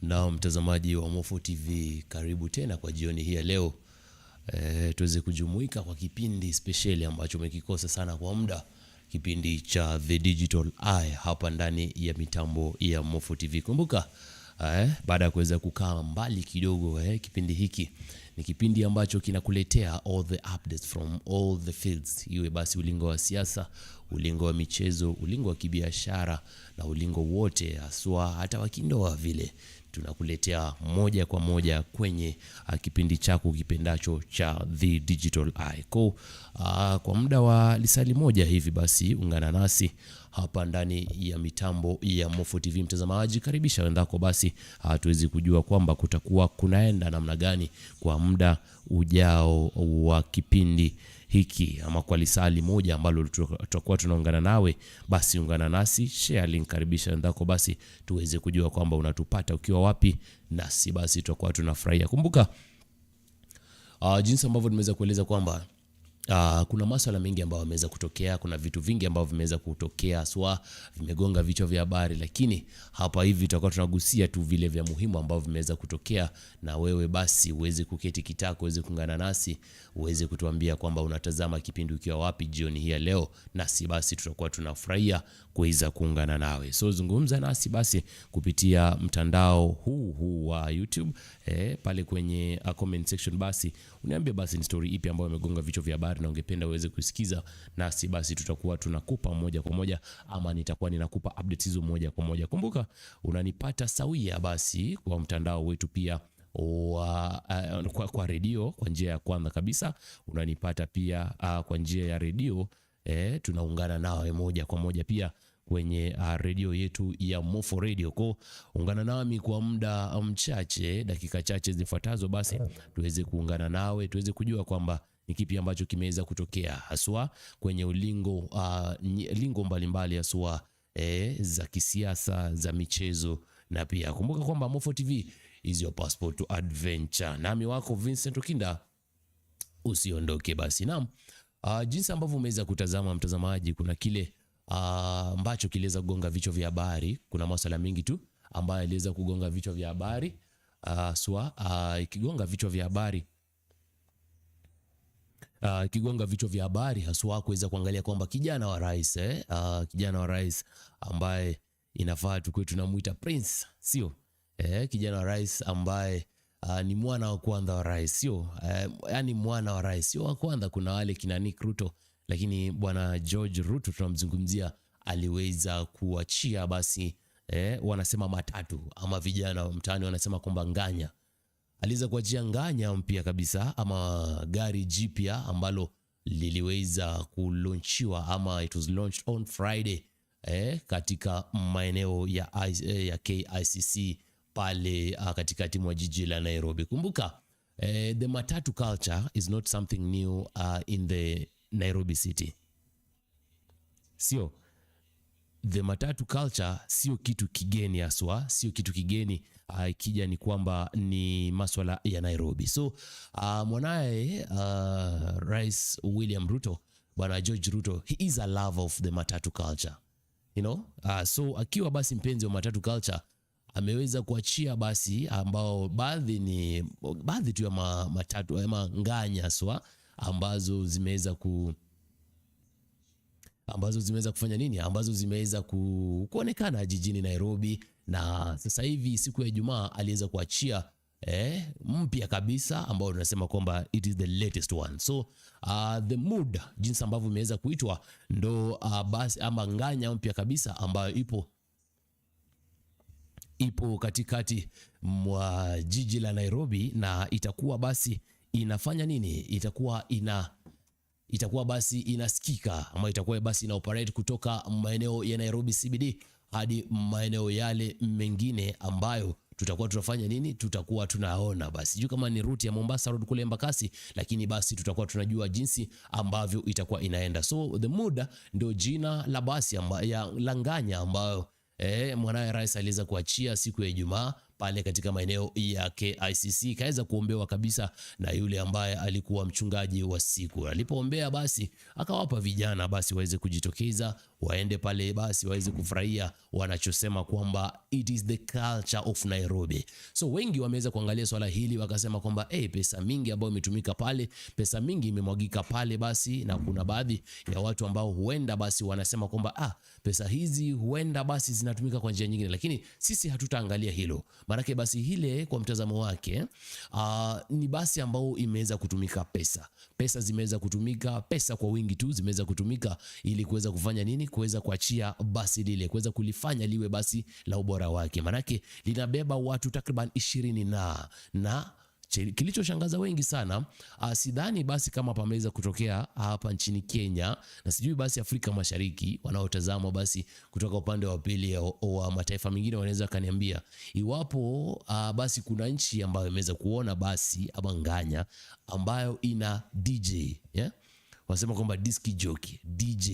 Na mtazamaji wa Mofo TV, karibu tena kwa jioni hii ya leo. Tuweze kujumuika kwa kipindi speciali ambacho umekikosa sana kwa muda. Kipindi cha The Digital Eye hapa ndani ya mitambo ya Mofo TV. Kumbuka, baada ya kuweza kukaa mbali kidogo, kipindi hiki ni kipindi ambacho kinakuletea all the updates from all the fields. Iwe basi ulingo wa siasa, ulingo wa michezo, ulingo wa kibiashara na ulingo wote haswa hata wa kindoa vile. Tunakuletea moja kwa moja kwenye kipindi chako kipendacho cha The Digital Eye. Kwa muda wa lisali moja hivi basi ungana nasi hapa ndani ya mitambo ya Mofo TV. Mtazamaji, karibisha wenzako basi tuwezi kujua kwamba kutakuwa kunaenda namna gani kwa muda ujao wa kipindi hiki, ama kwa lisali moja ambalo tutakuwa tunaungana nawe. Basi ungana nasi, share link, karibisha wenzako basi tuweze kujua kwamba unatupata ukiwa wapi, nasi basi tutakuwa tunafurahia. Kumbuka jinsi ambavyo nimeweza kueleza kwamba kuna masuala mengi ambayo yameweza kutokea, kuna vitu vingi ambavyo vimeweza kutokea vimegonga vichwa vya habari, lakini hapa hivi tutakuwa tunagusia tu vile vya muhimu ambavyo vimeweza kutokea, na wewe basi uweze kuketi kitako, uweze kuungana nasi, uweze kutuambia kwamba unatazama kipindi ukiwa wapi jioni hii ya leo, nasi basi tutakuwa tunafurahia kuweza kuungana nawe. So zungumza nasi basi kupitia mtandao huu wa YouTube, pale kwenye comment section basi uniambie basi ni story ipi ambayo imegonga vichwa vya habari na ungependa uweze kusikiza, nasi basi tutakuwa tunakupa moja kwa moja, ama nitakuwa ninakupa updates hizo moja kwa moja. Kumbuka unanipata sawia basi kwa mtandao wetu pia kwa redio kwa njia ya kwanza kabisa. Unanipata pia kwa njia ya redio, tunaungana nawe moja kwa moja pia kwenye redio yetu ya Mofo Radio. Ungana nami kwa muda mchache, dakika chache zifuatazo basi tuweze kuungana nawe, tuweze kujua kwamba ni kipi ambacho kimeweza kutokea haswa kwenye lingo mbalimbali haswa za kisiasa, za michezo, na pia kumbuka kwamba Mofo TV is your passport to adventure. Nami wako Vincent Okinda, usiondoke basi. Naam, jinsi ambavyo umeweza kutazama mtazamaji, kuna kile ambacho kiliweza kugonga vichwa vya habari. Kuna masuala mengi tu ambayo yaliweza kugonga vichwa vya habari, ikigonga vichwa vya habari haswa kuweza kuangalia kwamba kijana wa rais ambaye inafaa tukue tunamuita Prince, sio kijana wa rais ambaye ni mwana wa kwanza wa rais, sio yani mwana wa rais sio wa kwanza. Kuna wale kina Ruto, lakini bwana George Ruto tunamzungumzia, aliweza kuachia basi wanasema Matatu, ama vijana mtaani wanasema kwamba Nganya. Aliweza kuachia Nganya mpya kabisa, ama gari jipya ambalo liliweza kulaunchiwa, ama it was launched on Friday katika maeneo ya KICC pale katikati mwa jiji la Nairobi. Kumbuka the Matatu culture is not something new in the Nairobi city. Sio, the Matatu culture sio kitu kigeni haswa, sio kitu kigeni ikija ni kwamba ni masuala ya Nairobi. So mwanae Rais William Ruto, bwana George Ruto, he is a lover of the Matatu culture, you know. So akiwa basi mpenzi wa Matatu culture, ameweza kuachia basi ambao baadhi tu ya matatu ama Nganya haswa ambazo zimeweza kufanya nini, ambazo zimeweza kuonekana jijini Nairobi. Na sasa hivi siku ya Ijumaa aliweza kuachia mpya kabisa ambao tunasema kwamba it is the latest one. So the mood, jinsi ambavyo imeweza kuitwa, ndo basi ama Nganya mpya kabisa ambayo ipo katikati mwa jiji la Nairobi, na itakuwa basi inafanya nini, itakuwa basi inasikika, ama itakuwa basi ina operate kutoka maeneo ya Nairobi CBD hadi maeneo yale mengine ambayo tutakuwa tunafanya nini, tutakuwa tunaona basi sijui kama ni route ya Mombasa Road kule Embakasi, lakini basi tutakuwa tunajua jinsi ambavyo itakuwa inaenda. So the mood ndio jina la basi ya Nganya ambayo mwanae rais aliweza kuachia siku ya Ijumaa pale katika maeneo ya KICC. Kaweza kuombewa kabisa na yule ambaye alikuwa mchungaji wa siku. Alipoombea basi akawapa vijana basi waweze kujitokeza waende pale basi waweze kufurahia wanachosema kwamba it is the culture of Nairobi. So wengi wameweza kuangalia swala hili wakasema kwamba pesa mingi ambayo imetumika pale, pesa mingi imemwagika pale basi, na kuna baadhi ya watu ambao huenda basi wanasema kwamba pesa hizi huenda basi zinatumika kwa njia nyingine, lakini sisi hatutaangalia hilo. Maanake basi hile kwa mtazamo wake ni basi ambao imeweza kutumika pesa zimeweza kutumika, pesa kwa wingi tu zimeweza kutumika ili kuweza kufanya nini? Kuweza kuachia basi lile, kuweza kulifanya liwe basi la ubora wake. Manake linabeba watu takriban 20 na kilichoshangaza wengi sana, sidhani basi kama pameweza kutokea hapa nchini Kenya, na sijui basi Afrika Mashariki wanaotazama basi kutoka upande wa pili wa mataifa mengine wanaweza kaniambia iwapo basi kuna nchi ambayo imeweza kuona basi ama Nganya ambayo ina DJ, wanasema kwamba disc jockey DJ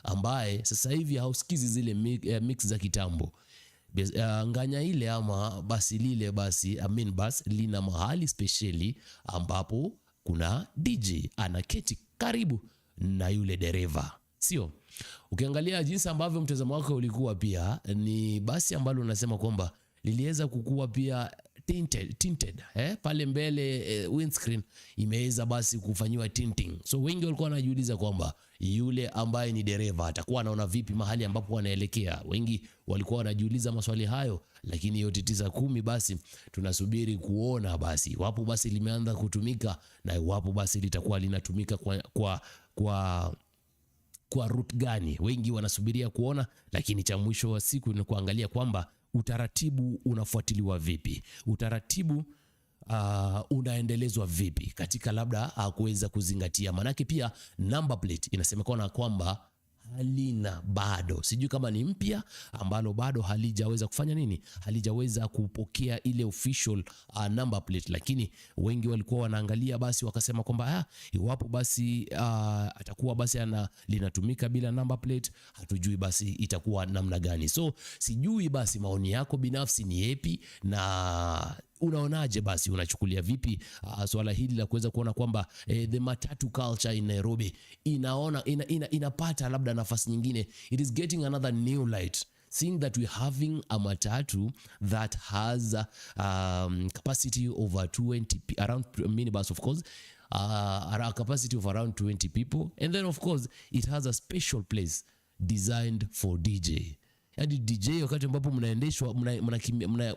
ambaye sasa hivi hausikizi zile mix za kitambo. Nganya ile ama basi lile basi basi lina mahali speciali ambapo kuna DJ anaketi karibu na yule dereva, sio? Ukiangalia jinsi ambavyo mtazamo wake ulikuwa, pia ni basi ambalo unasema kwamba liliweza kukua pia tinted pale mbele, windscreen imeweza basi kufanyiwa tinting. So wengi walikuwa wanajiuliza kwamba yule ambaye ni dereva atakuwa anaona vipi mahali ambapo wanaelekea. Wengi walikuwa wanajiuliza maswali hayo, lakini yote 9-10 basi tunasubiri kuona basi iwapo basi limeanza kutumika na iwapo basi litakuwa linatumika kwa route gani. Wengi wanasubiria kuona, lakini cha mwisho wa siku ni kuangalia kwamba utaratibu unafuatiliwa vipi, utaratibu unaendelezwa vipi katika labda kuweza kuzingatia. Manake pia number plate inasemekana kwamba halina bado, sijui kama ni mpya ambalo bado halijaweza kufanya nini, halijaweza kupokea ile official number plate. Lakini wengi walikuwa wanaangalia basi wakasema kwamba iwapo basi atakuwa basi linatumika bila number plate, hatujui basi itakuwa namna gani. So sijui basi maoni yako binafsi ni yepi, na unaonaje basi, unachukulia vipi swala hili la kuweza kuona kwamba the matatu culture in Nairobi inapata labda nafasi nyingine, it is getting another new light, seeing that we're having a matatu that has capacity over 20 around minibus, of course, a capacity of around 20 people, and then of course it has a special place designed for DJ. Yaani DJ wakati ambapo mnaendeshwa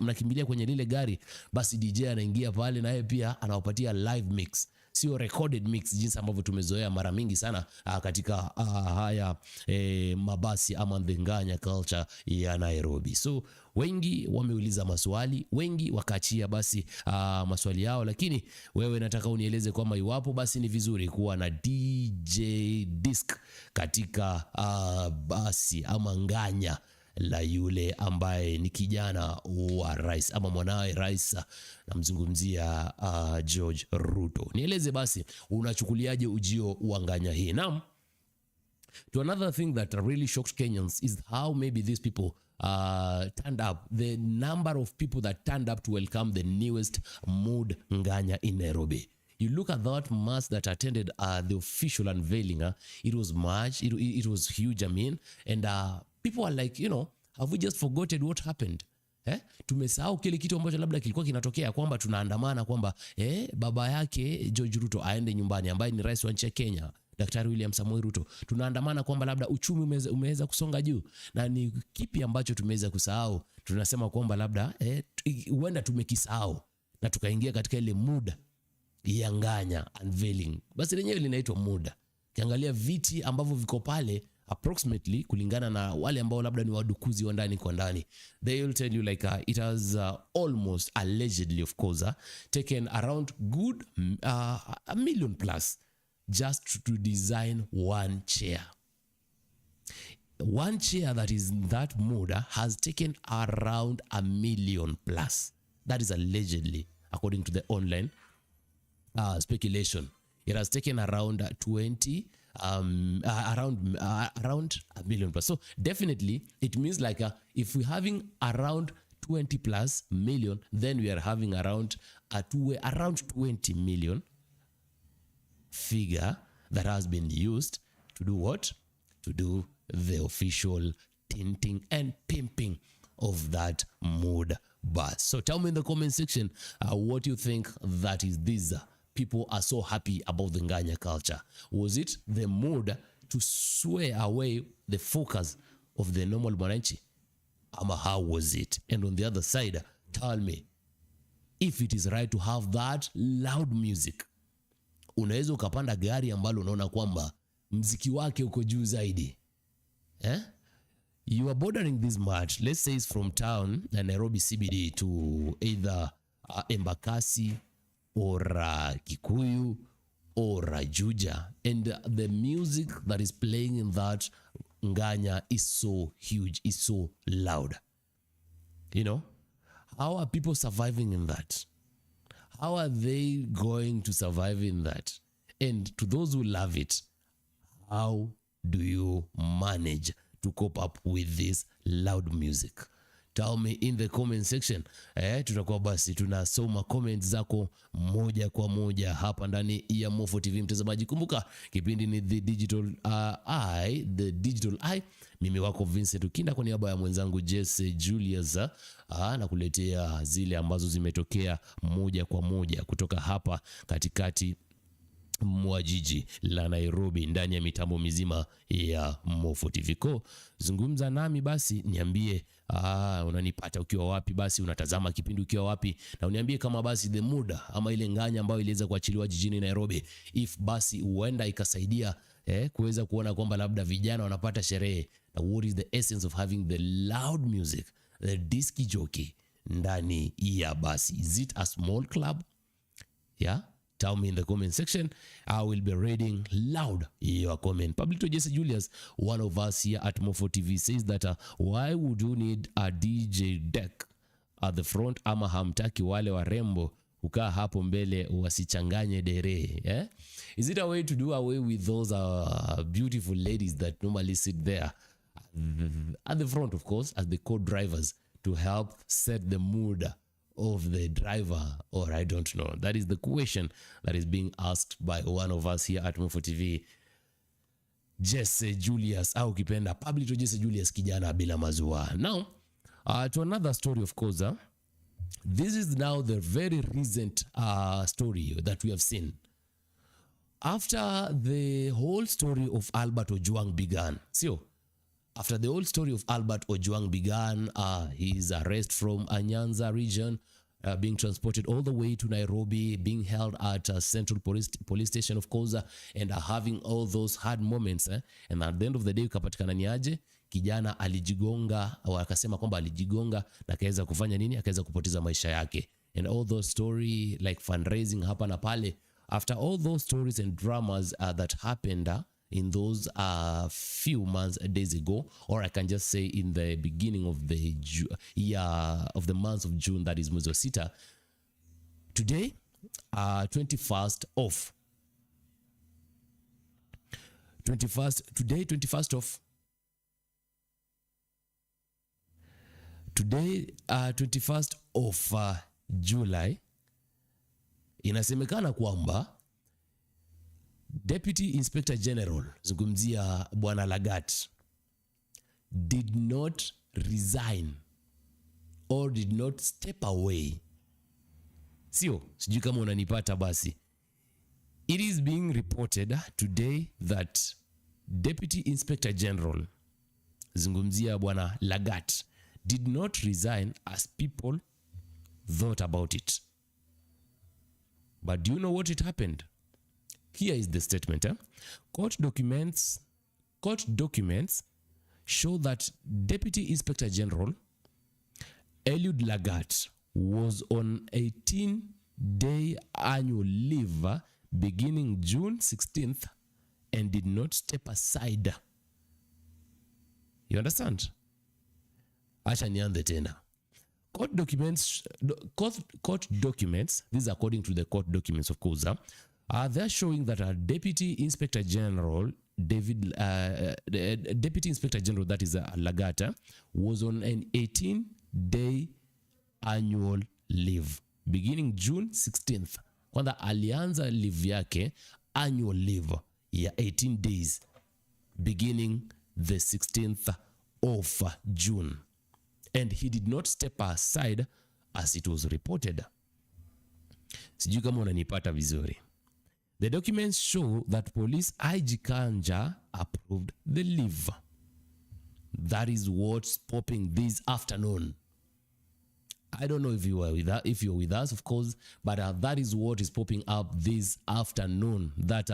mnakimbilia kwenye lile gari, basi DJ anaingia pale na yeye pia anawapatia live mix, sio recorded mix jinsi ambavyo tumezoea mara mingi sana katika haya mabasi ama the Nganya culture ya Nairobi. So wengi wameuliza maswali, wengi wakaachia basi maswali yao, lakini wewe nataka unieleze kwamba iwapo basi ni vizuri kuwa na DJ disc katika basi ama Nganya la yule ambaye ni kijana wa rais ama mwanawe rais, namzungumzia George Ruto. Nieleze basi unachukuliaje ujio wa Nganya hii. Naam, to another thing that really shocked Kenyans is how maybe these people turned up, the number of people that turned up to welcome the newest mood Nganya in Nairobi. You look at that mass that attended the official unveiling, it was much, it was huge, and people are like, have we just forgotten what happened? Tumesahau kile kitu ambacho labda kilikuwa kinatokea, kwamba tunaandamana kwamba baba yake George Ruto aende nyumbani, ambaye ni rais wa nchi ya Kenya, Daktari William Samoei Ruto. Tunaandamana kwamba labda uchumi umeweza kusonga juu, na ni kipi ambacho tumeweza kusahau? Tunasema kwamba labda huenda tumekisahau na tukaingia katika ile muda ya Nganya unveiling. Basi lenyewe linaitwa muda. Kiangalia viti ambavyo viko pale, approximately kulingana na wale ambao labda ni wadukuzi wa ndani kwa ndani, they will tell you like it has almost allegedly, of course, taken around good $1 million plus just to design one chair. One chair that is in that mood has taken around $1 million plus. That is allegedly, according to the online speculation. It has taken around around $1 million plus. So definitely it means like if we're having around 20 plus million, then we are having around 20 million figure that has been used to do what? To do the official tinting and pimping of that mood bus. So tell me in the comment section what you think that is this. People are so happy about the Nganya culture. Was it the mood to sway away the focus of the normal mwananchi? Ama how was it? And on the other side, tell me if it is right to have that loud music. Unaweza ukapanda gari ambalo unaona kwamba mziki wake uko juu zaidi. You are bordering this much. Let's say it's from town, Nairobi CBD, to either Embakasi or Kikuyu or Juja. And the music that is playing in that Nganya is so huge, is so loud. You know, how are people surviving in that? How are they going to survive in that? And to those who love it, how do you manage to cope up with this loud music? Tell me in the comment section. Tutakuwa basi tunasoma comments zako moja kwa moja hapa ndani ya Mofo TV. Mtazamaji, kumbuka kipindi ni The Digital Eye. Mimi wako Vincent Ukinda kwa niaba ya mwenzangu Jesse Julius na kuletea zile ambazo zimetokea moja kwa moja kutoka hapa katikati mwa jiji la Nairobi ndani ya mitambo mizima ya Mofo TV. Zungumza nami basi, niambie unanipata ukiwa wapi, basi unatazama kipindi ukiwa wapi, na uniambie kama basi the muda ama ile nganya ambayo iliweza kuachiliwa jijini Nairobi, if basi huenda ikasaidia kuweza kuona kwamba labda vijana wanapata sherehe. What is the essence of having the loud music, the disc jockey ndani ya basi? Is it a small club? Yeah, tell me in the comment section. I will be reading loud your comment. Pablito Jesse Julius, one of us here at Mofo TV, says that why would you need a DJ deck at the front? Ama hamtaki wale warembo ukaa hapo mbele wasichanganye dere? Is it a way to do away with those beautiful ladies that normally sit there at the front, of course, as the co-drivers, to help set the mood of the driver? Or I don't know. That is the question that is being asked by one of us here at Mofo TV, Jesse Julius, au kipenda Pablito Jesse Julius, kijana bila mazua. Now, to another story, of course. This is now the very recent story that we have seen. After the whole story of Albert Ojwang began. So, after the whole story of Albert Ojwang began, his arrest from Nyanza region, being transported all the way to Nairobi, being held at Central Police Station, of course, and having all those hard moments. And at the end of the day, ukapatikana niaje? Kijana alijigonga, wakasema kwamba alijigonga na akaweza kufanya nini? Akaweza kupoteza maisha yake. And all those story like fundraising hapa na pale. After all those stories and dramas that happened in those few months, days ago, or I can just say in the beginning of the month of June, that is mwezi wa sita, today, 21st of July, inasemekana kwamba Deputy Inspector General, zungumzia Bwana Lagat, did not resign or did not step away. Sijui kama unanipata basi. It is being reported today that Deputy Inspector General, zungumzia Bwana Lagat, did not resign as people thought about it. But do you know what it happened? Here is the statement. Court documents show that Deputy Inspector General Eliud Lagat was on 18-day annual leave beginning June 16th and did not step aside. You understand? Acha nianze tena. Court documents, these are according to the court documents, of course, they're showing that a Deputy Inspector General, Deputy Inspector General, that is Lagata, was on an 18-day annual leave beginning June 16th. Kwanza alianza leave yake, annual leave ya 18 days beginning the 16th of June. And he did not step aside as it was reported. Sijui kama unanipata vizuri. The documents show that police IG Nganya approved the leave. That is what's popping this afternoon. I don't know if you were with us, if you're with us, of course, but that is what is popping up this afternoon. That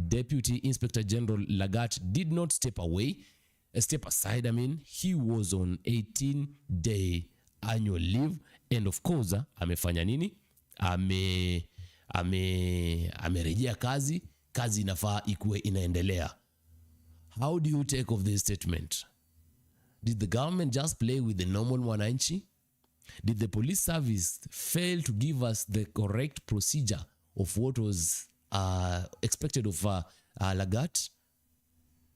Deputy Inspector General Lagat did not step aside. I mean, he was on 18-day annual leave, and of course, amefanya nini? Amerejea kazi inafaa ikuwe inaendelea. How do you take of this statement? Did the government just play with the normal mwananchi? Did the police service fail to give us the correct procedure of what was expected of Lagat?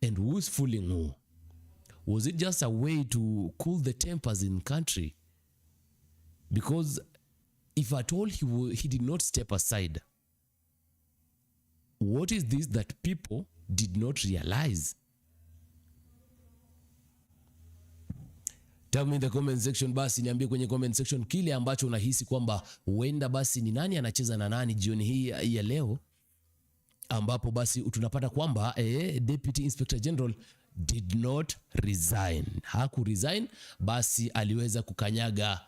And who's fooling who? Was it just a way to cool the tempers in country? Because if at all he did not step aside, what is this that people did not realize? Tell me in the comment section basi, niambie kwenye comment section kile ambacho unahisi kwamba huenda basi ni nani anacheza na nani jioni hii ya leo, ambapo basi tunapata kwamba Deputy Inspector General did not resign. Haku resign, basi aliweza kukanyaga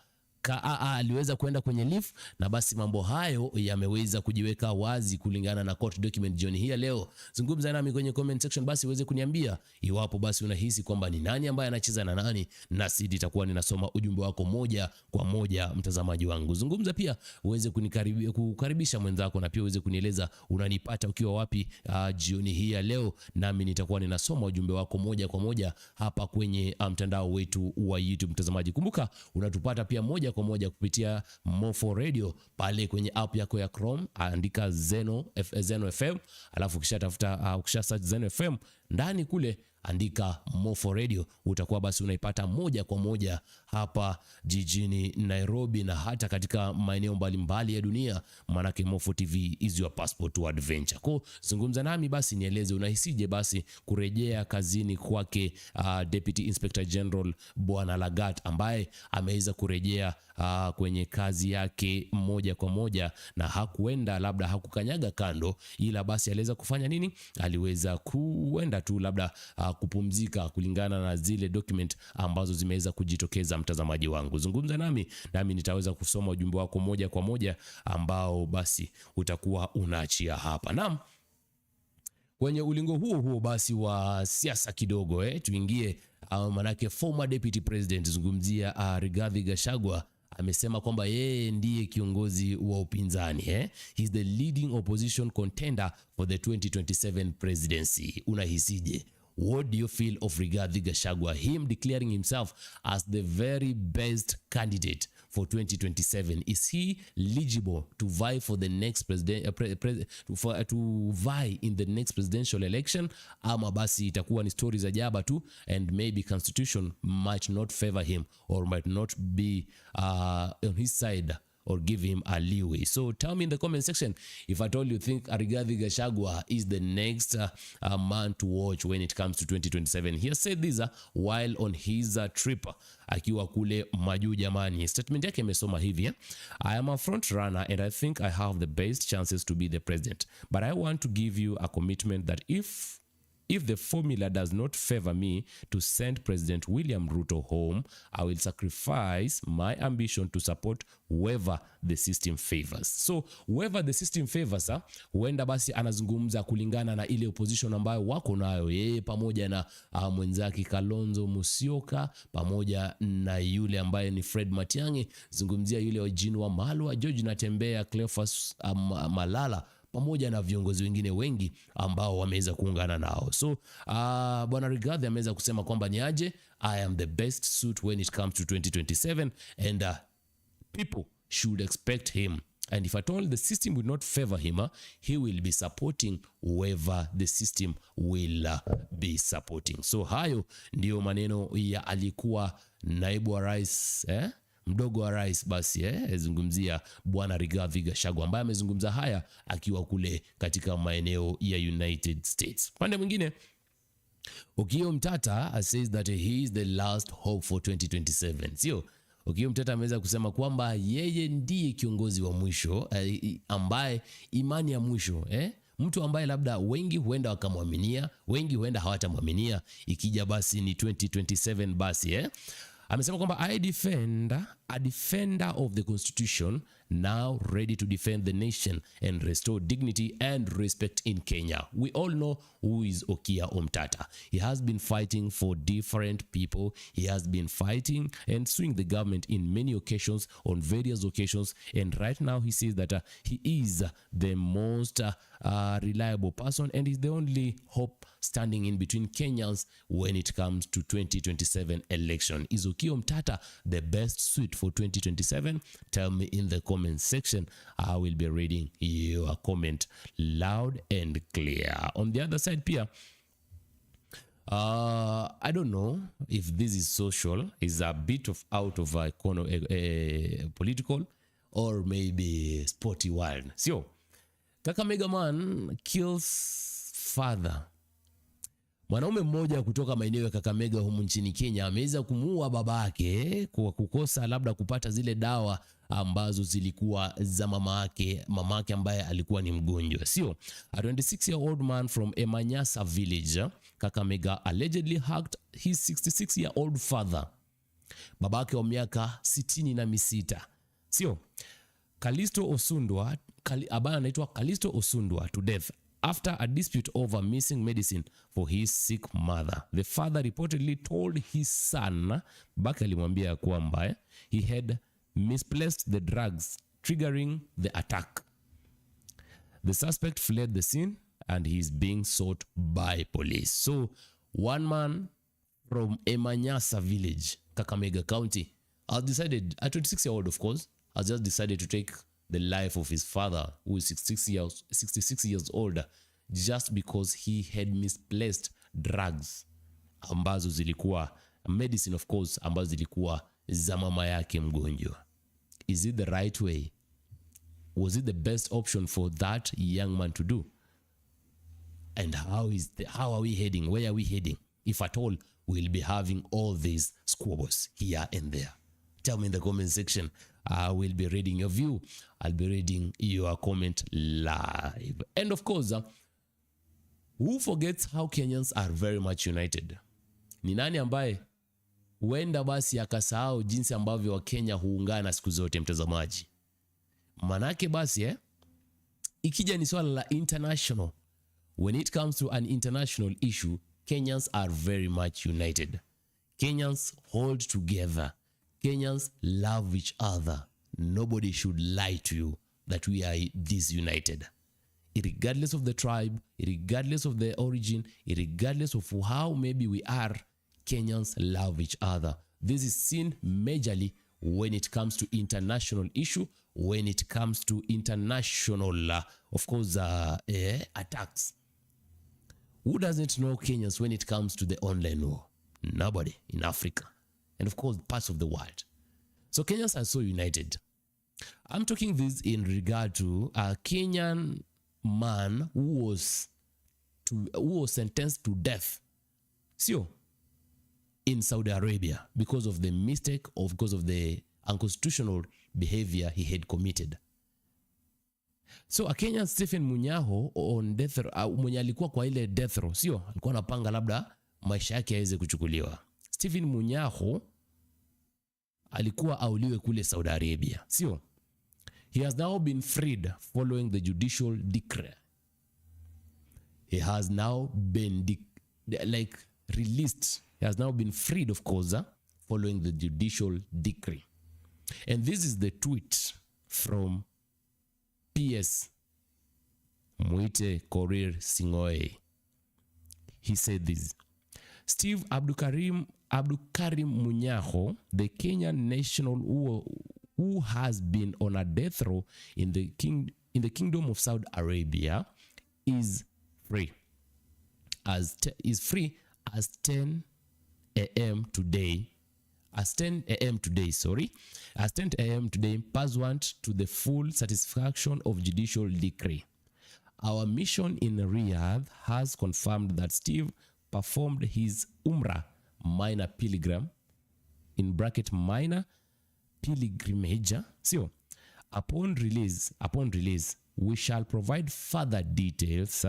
aliweza kwenda kwenye leave, na basi mambo hayo yameweza kujiweka wazi kulingana na court document jioni hii leo. Zungumza nami kwenye comment section basi uweze kuniambia iwapo basi unahisi kwamba ni nani ambaye anacheza na nani, na sidi itakuwa ninasoma ujumbe wako moja kwa moja, mtazamaji wangu. Zungumza pia uweze kukaribisha mwenzako, na pia uweze kunieleza unanipata ukiwa wapi jioni hii ya leo, nami nitakuwa ninasoma ujumbe wako moja kwa moja hapa kwenye mtandao wetu wa YouTube. Mtazamaji, kumbuka unatupata pia moja kwa moja kupitia Mofo Radio pale kwenye app yako ya Chrome, andika Zeno FM, alafu ukisha search Zeno FM ndani kule andika Mofo Radio, utakuwa basi unaipata moja kwa moja hapa jijini Nairobi na hata katika maeneo mbalimbali ya dunia, manake Mofo TV is your passport to adventure. Kwa zungumza nami basi nieleze unahisije basi kurejea kazini kwake Deputy Inspector General Bwana Lagat, ambaye ameweza kurejea kwenye kazi yake moja kwa moja, na hakuenda labda hakukanyaga kando, ila basi aliweza kufanya nini? Aliweza kuenda tu labda kupumzika kulingana na zile document ambazo zimeweza kujitokeza. Mtazamaji wangu, zungumza nami nitaweza kusoma ujumbe wako moja kwa moja ambao basi utakuwa unaachia hapa. Naam, kwenye ulingo huo basi wa siasa kidogo tuingie, manake former deputy president, zungumzia Rigathi Gachagua, amesema kwamba yeye ndiye kiongozi wa upinzani. He's the leading opposition contender for the 2027 presidency. Unahisije? What do you feel of Rigathi Gachagua, him declaring himself as the very best candidate for 2027? Is he eligible to vie for the next to vie in the next presidential election? Ama basi itakuwa ni stories za jaba tu, and maybe constitution might not favor him or might not be on his side or give him a leeway. So tell me in the comment section if at all you think Rigathi Gachagua is the next man to watch when it comes to 2027. He has said this while on his trip akiwa kule majuu jamani. Statement yake imesoma hivi: I am a front runner and I think I have the best chances to be the president, but I want to give you a commitment that if the formula does not favor me to send President William Ruto home, I will sacrifice my ambition to support whoever the system favors. So whoever the system favors, huenda basi anazungumza kulingana na ile opposition ambayo wako nayo yeye pamoja na mwenzake Kalonzo Musyoka pamoja na yule ambaye ni Fred Matiang'i, zungumzia yule wa Jean Wamalwa, George Natembea, Cleophas Malala pamoja na viongozi wengine wengi ambao wameweza kuungana nao. So bwana Rigathi ameweza kusema kwamba ni aje, I am the best suit when it comes to 2027 and people should expect him, and if at all the system will not favor him, he will be supporting whoever the system will be supporting. So hayo ndio maneno ya alikuwa naibu wa rais mdogo wa rais basi zungumzia bwana Rigathi Gachagua, ambaye amezungumza haya akiwa kule katika maeneo ya United States. Pande mwingine Okiya Omtatah says that he is the last hope for 2027. Sio? Okiya Omtatah ameweza kusema kwamba yeye ndiye kiongozi wa mwisho ambaye imani ya mwisho mtu ambaye labda wengi huenda wakamwaminia, wengi huenda hawatamwaminia, ikija basi ni 2027 basi Amesema kwamba a defender of the constitution, now ready to defend the nation and restore dignity and respect in Kenya. We all know who is Okiya Omtatah. He has been fighting for different people. He has been fighting and suing the government in many occasions, on various occasions. And right now he says that he is the most reliable person and is the only hope standing in between Kenyans when it comes to 2027 election. Is Okiya Omtatah the best suit for 2027? Tell me in the comment section. I will be reading your comment loud and clear. On the other side, Pia, I don't know if this is social, is a bit of out of political or maybe sporty world. So, Kakamega man kills father. Mwanaume mmoja kutoka maeneo ya Kakamega humu nchini Kenya ameweza kumuua babake kwa kukosa labda kupata zile dawa ambazo zilikuwa za mamake ambaye alikuwa ni mgonjwa. Sio, a 26-year-old man from Emanyasa village, Kakamega, allegedly hacked his 66-year-old father, babake wa miaka 66. Sio, Kalisto Osundwa, abana anaitwa Kalisto Osundwa to death after a dispute over missing medicine for his sick mother. The father reportedly told his son, babake alimwambia kwamba he had misplaced the drugs, triggering the attack. The suspect fled the scene and he is being sought by police. So, one man from Emanyasa village, Kakamega County, has decided, a 26-year-old of course, has just decided to take the life of his father, who is 66 years old, just because he had misplaced drugs ambazo zilikuwa medicine, of course, ambazo zilikuwa za mama yake mgonjwa. Is it the right way? Was it the best option for that young man to do? And how are we heading? Where are we heading? If at all, we'll be having all these squabbles here and there. Tell me in the comment section. I will be reading your view. I'll be reading your comment live. And of course, who forgets how Kenyans are very much united? Ni nani ambaye huenda basi akasahau jinsi ambavyo Wakenya huungana siku zote, mtazamaji? Manake basi ikija ni swala la international. When it comes to an international issue, Kenyans are very much united. Kenyans hold together. Kenyans love each other. Nobody should lie to you that we are this united. Regardless of the tribe, regardless of the origin, regardless of how maybe we are, Kenyans love each other. This is seen majorly when it comes to international issue, when it comes to international, of course, attacks. Who doesn't know Kenyans when it comes to the online war? Nobody in Africa. And of course, parts of the world. So Kenyans are so united. I'm talking this in regard to a Kenyan man who was sentenced to death, in Saudi Arabia because of the mistake or because of the unconstitutional behavior he had committed. So a Kenyan Stephen Munyaho on death row, mwenye alikuwa kwa ile death row, alikuwa anapanga labda maisha yake yaweze kuchukuliwa. Stephen Munyaho alikuwa auliwe kule Saudi Arabia, He has now been freed following the judicial decree. He has now been released. He has now been freed, of course, following the judicial decree. And this is the tweet from PS Muite Korir Singoe. He said this: Steve Abdukarim Munyaho, the Kenyan national who has been on a death row in the Kingdom of Saudi Arabia, is free as 10 a.m. today. As 10 a.m. today, as 10 a.m. today, pursuant to the full satisfaction of judicial decree. Our mission in Riyadh has confirmed that Steve performed his Umrah minor pilgrim, in bracket minor pilgrimage, sio. Upon release, we shall provide further details.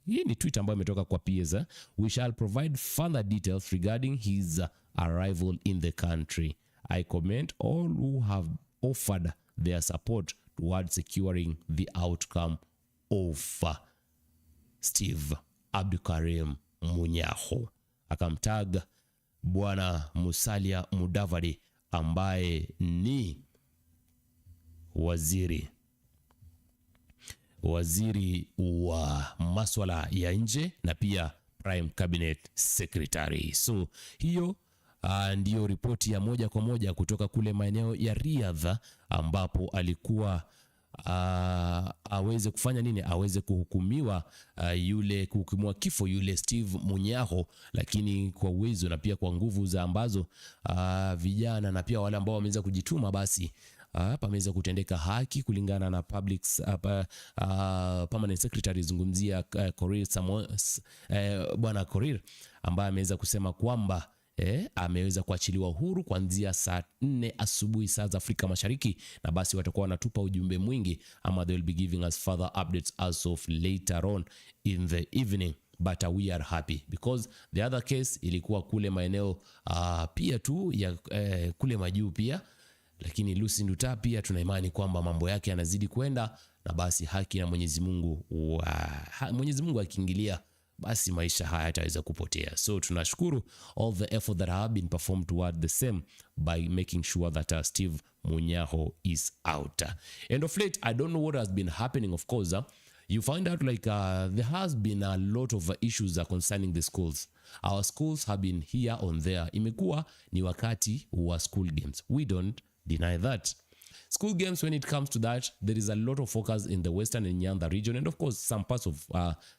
Hii ni tweet ambayo imetoka kwa PS. We shall provide further details regarding his arrival in the country. I commend all who have offered their support towards securing the outcome of Steve Abdukarim Munyaho. Akamtag Bwana Musalia Mudavadi ambaye ni waziri wa maswala ya nje na pia prime cabinet secretary. So hiyo ndiyo ripoti ya moja kwa moja kutoka kule maeneo ya Riyadh, ambapo alikuwa aweze kufanya nini, aweze kuhukumiwa kuhukumiwa kifo yule Steve Munyaho, lakini kwa uwezo na pia kwa nguvu za ambazo vijana na pia wale ambao wameweza kujituma, basi pameweza kutendeka haki kulingana na public permanent secretary zungumzia Korir bwana Korir, ambaye ameweza kusema kwamba ameweza kuachiliwa huru kuanzia saa 4 asubuhi saa za Afrika Mashariki, na basi watakuwa wanatupa ujumbe mwingi, ama they will be giving us further updates as of later on in the evening. But we are happy because the other case ilikuwa kule maeneo pia tu ya kule majuu pia, lakini Lucy Nduta pia tuna imani kwamba mambo yake yanazidi kwenda, na basi haki na Mwenyezi Mungu akiingilia, basi maisha haya yataweza kupotea. So tunashukuru all the effort that have been performed toward the same by making sure that Steve Munyaho is out. And of late, I don't know what has been happening. Of course, you find out like there has been a lot of issues concerning the schools. Our schools have been here on there. Imekuwa ni wakati wa school games. We don't deny that. School games, when it comes to that, there is a lot of focus in the Western and Nyanda region, and of course some parts of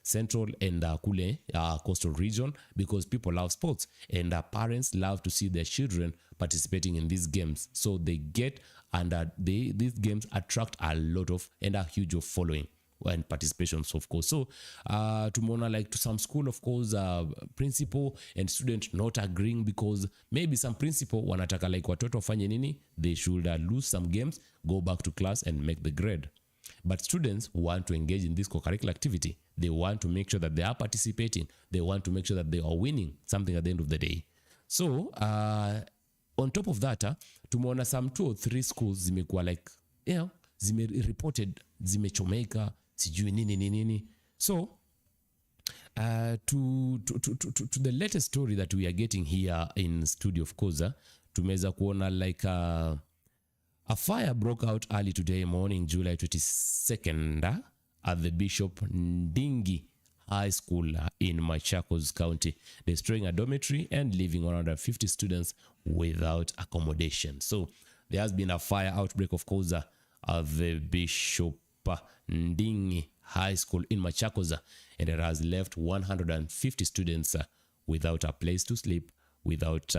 Central and Kule Coastal region, because people love sports and parents love to see their children participating in these games. So they get, and these games attract a lot of and a huge of following and participations, of course. So tumeona like to some school, of course, principal and student not agreeing, because maybe some principal wanataka like watoto wafanye nini, they should lose some games, go back to class and make the grade. But students want to engage in this co-curricular activity. They want to make sure that they are participating. They want to make sure that they are winning something at the end of the day. So on top of that, tumeona some 2 or 3 schools zimekuwa like, you know, zime reported zimechomeka sijui nini. So to the latest story that we are getting here in studio, of course, tumeweza kuona like a fire broke out early today morning, July 22nd, at the Bishop Ndingi High School in Machakos County, destroying a dormitory and leaving 150 students without accommodation. So there has been a fire outbreak, of course, at the Bishop Ndingi High School in Machakos, and it has left 150 students without a place to sleep, without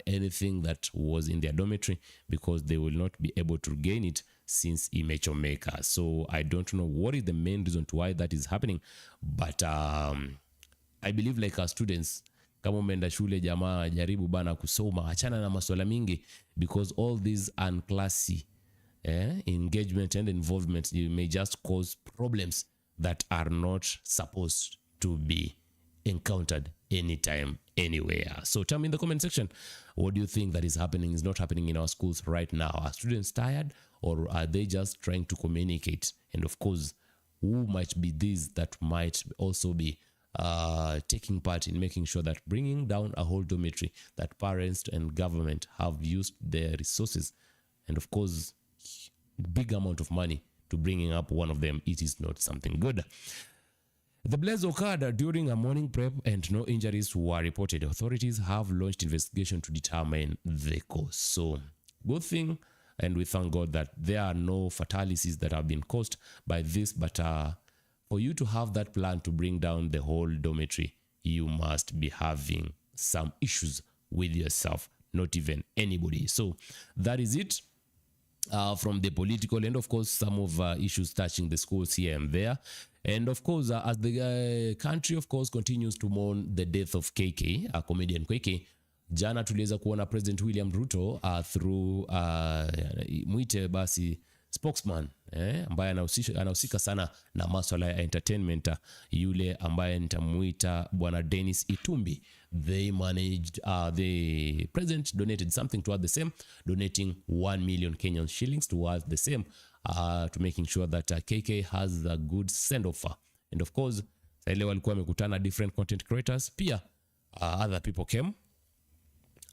anything that was in their dormitory, because they will not be able to regain it since imechomeka. So I don't know what is the main reason to why that is happening, but I believe like our students, kama umeenda shule jamaa, jaribu bana kusoma, achana na masuala mingi, because all these unclassy engagement and involvement, you may just cause problems that are not supposed to be encountered anytime, anywhere. So tell me in the comment section, what do you think that is happening, is not happening in our schools right now? Are students tired, or are they just trying to communicate? And of course, who might be these that might also be taking part in making sure that bringing down a whole dormitory, that parents and government have used their resources and of course big amount of money to bringing up one of them, it is not something good. The blaze occurred during a morning prep and no injuries were reported. Authorities have launched investigation to determine the cause. So good thing, and we thank God that there are no fatalities that have been caused by this, but for you to have that plan to bring down the whole dormitory, you must be having some issues with yourself, not even anybody. So that is it. From the political and of course some of issues touching the schools here and there. And of course, as the country of course continues to mourn the death of KK, comedian KK, jana tuliweza kuona President William Ruto through mwite basi spokesman ambaye anahusika sana na masuala ya entertainment, yule ambaye nitamuita bwana Dennis Itumbi. They managed the president donated something towards the same, donating 1 million Kenyan shillings towards the same, to making sure that KK has a good send off. And of course ile walikuwa wamekutana different content creators, pia other people came,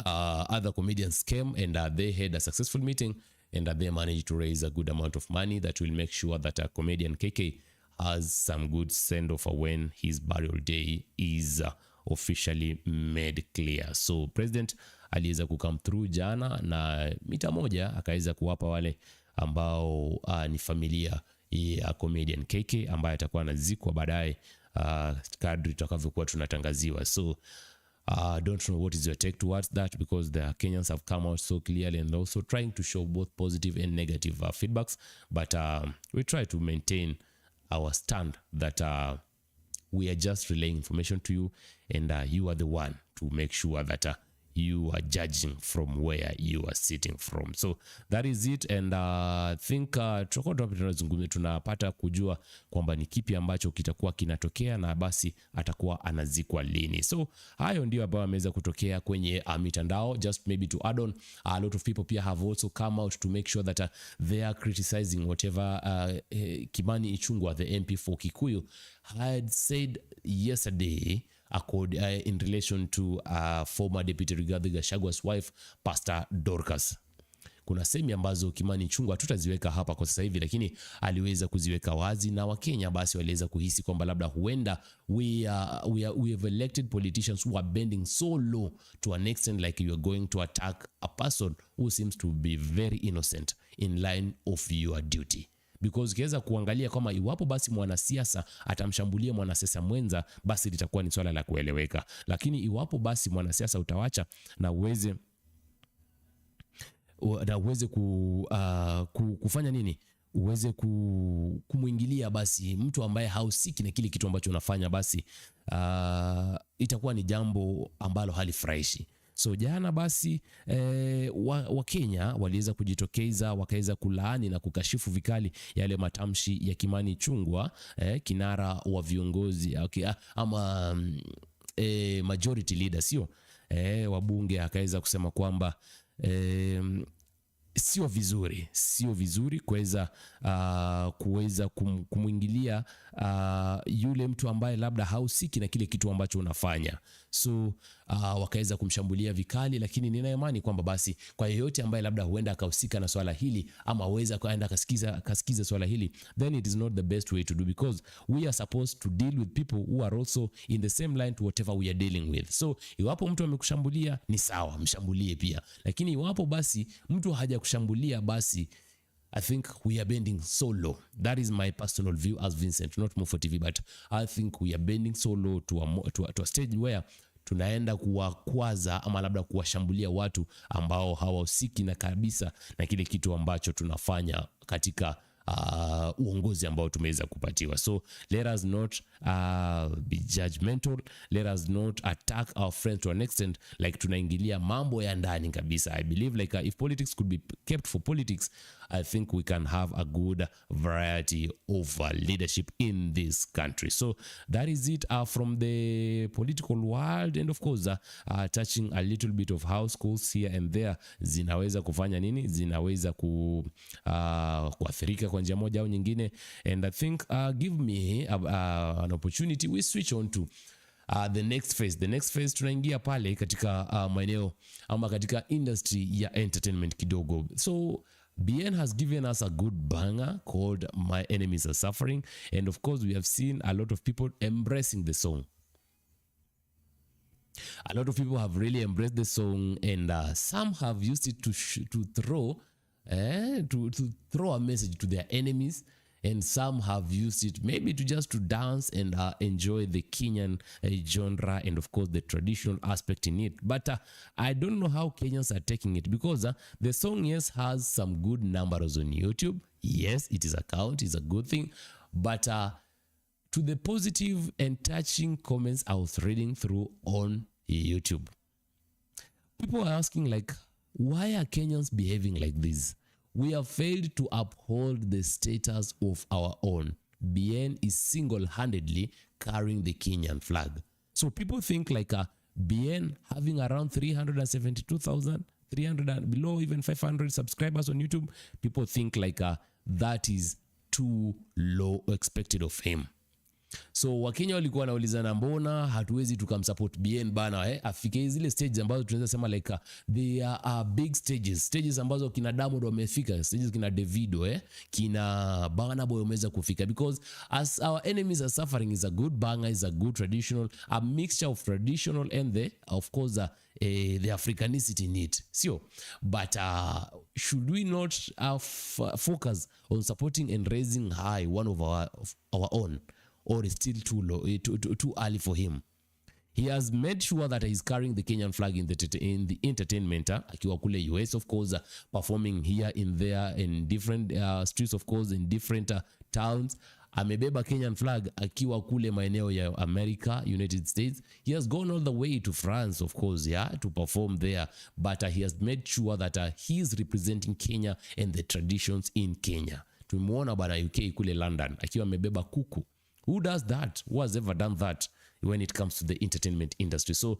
other comedians came, and they had a successful meeting, and they managed to raise a good amount of money that will make sure that a comedian KK has some good send-off when his burial day is officially made clear. So president aliweza kukam through jana na mita moja akaweza kuwapa wale ambao ni familia ya comedian KK ambaye atakuwa anazikwa baadaye kadri tutakavyokuwa tunatangaziwa. So don't know what is your take towards that, because the Kenyans have come out so clearly and also trying to show both positive and negative feedbacks, but we try to maintain our stand that we are just relaying information to you, and you are the one to make sure that you are judging from where you are sitting from. So that is it, and think tunapata kujua kwamba ni kipi ambacho kitakuwa kinatokea na basi atakuwa anazikwa lini. So hayo ndio ambayo ameweza kutokea kwenye mitandao. Just maybe to add on, a lot of people pia have also come out to make sure that they are criticizing whatever Kimani Ichung'wah, the MP for Kikuyu, had said yesterday in relation to former Deputy Rigathi Gachagwa's wife, Pastor Dorcas. Kuna semi ambazo Kimani Ichung'wah tutaziweka hapa kwa sasa hivi, lakini aliweza kuziweka wazi na Wakenya basi waliweza kuhisi kwamba labda huenda we have elected politicians who are bending so low to an extent like you are going to attack a person who seems to be very innocent in line of your duty. Because kiweza kuangalia kama iwapo basi mwanasiasa atamshambulia mwanasiasa mwenza, basi litakuwa ni swala la kueleweka. Lakini iwapo basi mwanasiasa utawacha na uweze kufanya nini, uweze kumuingilia basi mtu ambaye hausiki na kile kitu ambacho unafanya, basi itakuwa ni jambo ambalo halifurahishi. So jana basi Wakenya waliweza kujitokeza, wakaweza kulaani na kukashifu vikali yale matamshi ya Kimani Ichung'wah, kinara wa viongozi ama majority leader, sio wabunge, akaweza kusema kwamba sio vizuri kuweza kumuingilia yule mtu ambaye labda hausiki na kile kitu ambacho unafanya. So wakaweza kumshambulia vikali, lakini nina imani kwamba basi kwa yeyote ambaye labda huenda akahusika na swala hili ama waweza kaenda kasikiza swala hili, then it is not the best way to do, because we are supposed to deal with people who are also in the same line to whatever we are dealing with. So iwapo mtu amekushambulia ni sawa, mshambulie pia, lakini iwapo basi mtu hajakushambulia, basi I think we are bending so low. That is my personal view as Vincent, not Mufo TV, but I think we are bending so low to a stage where tunaenda kuwakwaza ama labda kuwashambulia watu ambao hawahusiki na kabisa na kile kitu ambacho tunafanya katika uongozi ambao tumeweza kupatiwa. So let us not be judgmental, let us not attack our friends to an extent like tunaingilia mambo ya ndani kabisa. I believe like if politics could be kept for politics, I think we can have a good variety of leadership in this country. So that is it from the political world, and of course touching a little bit of how schools here and there zinaweza kufanya nini, zinaweza kuathirika kwa njia moja au nyingine. And I think give me an opportunity, we switch on to the next phase. Tunaingia pale katika maeneo ama katika industry ya entertainment kidogo. So BN has given us a good banger called My Enemies Are Suffering, and of course we have seen a lot of people embracing the song. A lot of people have really embraced the song, and some have used it to throw a message to their enemies, and some have used it maybe to dance and enjoy the Kenyan genre and of course the traditional aspect in it. But I don't know how Kenyans are taking it, because the song, yes, has some good numbers on YouTube. Yes, it is a count, it's a good thing, but to the positive and touching comments I was reading through on YouTube. People are asking like, why are Kenyans behaving like this? We have failed to uphold the status of our own. Bien is single-handedly carrying the Kenyan flag. So people think like Bien having around 372,000, 300 and below, even 500 subscribers on YouTube, people think like that is too low expected of him. So Wakenya walikuwa wanaulizana mbona hatuwezi tukamsupport BN bana afike zile stages ambazo tunaweza sema like they are big stages ambazo kina Diamond wamefika, stages kina Davido kina Burna Boy wameweza kufika, because as our enemies are suffering is a good banger, is a good traditional, a mixture of traditional and the of course the Africanicity in it. So but should we not focus on supporting and raising high one of our own, or is still too low, too early for him? He has made sure that he's carrying the Kenyan flag in the entertainment, akiwa kule US, of course, performing here in there in different streets, of course, in different towns. Amebeba Kenyan flag akiwa kule maeneo ya America, United States. He has gone all the way to France, of course, to perform there. But he has made sure that he is representing Kenya and the traditions in Kenya. Tumeona bana UK kule London akiwa amebeba kuku. Who does that? Who has ever done that when it comes to the entertainment industry? So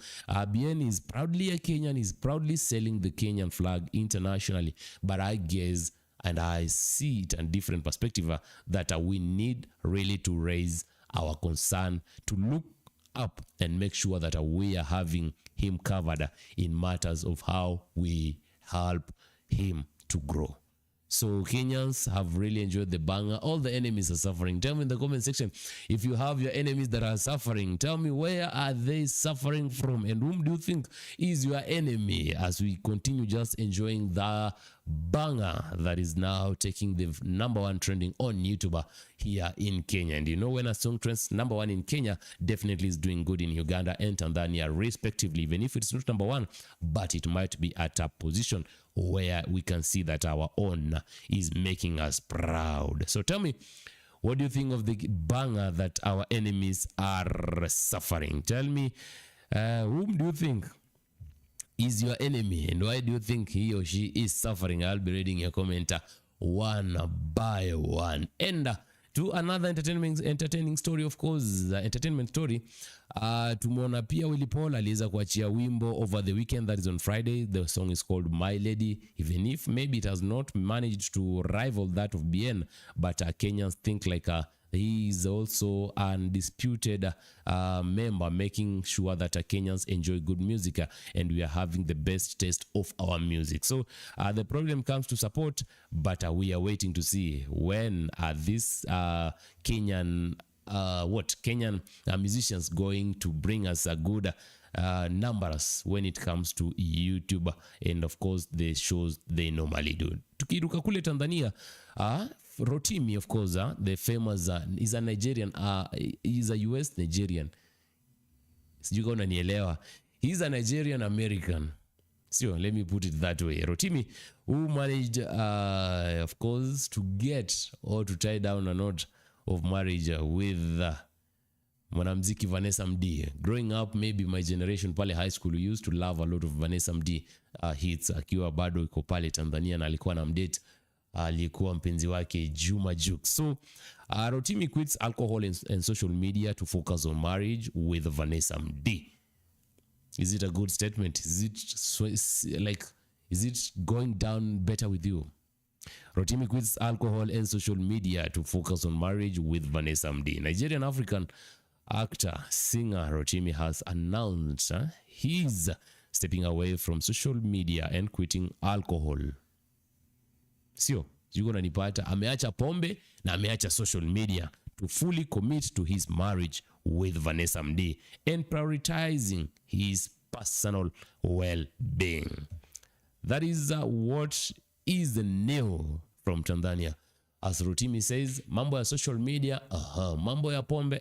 Bien is proudly a Kenyan. He's proudly selling the Kenyan flag internationally. But I guess, and I see it in a different perspective, that we need really to raise our concern, to look up and make sure that we are having him covered in matters of how we help him to grow. So Kenyans have really enjoyed the banger. All the enemies are suffering. Tell me in the comment section, if you have your enemies that are suffering, tell me where are they suffering from, and whom do you think is your enemy, as we continue just enjoying the banger that is now taking the #1 trending on YouTube here in Kenya. And you know, when a song trends #1 in Kenya, definitely is doing good in Uganda and Tanzania respectively, even if it's not #1, but it might be at a position where we can see that our own is making us proud. So tell me, what do you think of the banger that our enemies are suffering? Tell me, whom do you think is your enemy, and why do you think he or she is suffering? I'll be reading your comment one by one. And to another entertaining story, of course, entertainment story. Tumeona pia Willy Paul aliweza kuachia wimbo over the weekend, that is on Friday. The song is called My Lady, even if maybe it has not managed to rival that of Bien, but Kenyans think like he is also an undisputed member, making sure that Kenyans enjoy good music and we are having the best taste of our music. So the problem comes to support, but we are waiting to see when this Kenyan musicians going to bring us a good numbers when it comes to YouTube and of course the shows they normally do. Tukiruka kule Tanzania, Rotimi, of course, the famous is a Nigerian, is a US Nigerian. Sijui kama unanielewa. He's a Nigerian American. So let me put it that way. Rotimi, who managed, of course, to get or to tie down a knot of marriage with mwanamuziki Vanessa Mdee. Growing up, maybe my generation pale high school, we used to love a lot of Vanessa Mdee hits. Akiwa bado iko pale Tanzania na alikuwa na mdate alikuwa mpenzi wake Juma Jux. So Rotimi quits alcohol and social media to focus on marriage with Vanessa Mdee. Is it a good statement? Is it going down better with you? Rotimi quits alcohol and social media to focus on marriage with Vanessa Mdee. Nigerian African actor, singer Rotimi has announced he's stepping away from social media and quitting alcohol. Sio, yuko nanipata, ameacha pombe na ameacha social media to fully commit to his marriage with Vanessa Mdee and prioritizing his personal well-being. That is what is the new from Tanzania. As Rotimi says, mambo ya social media, mambo ya pombe,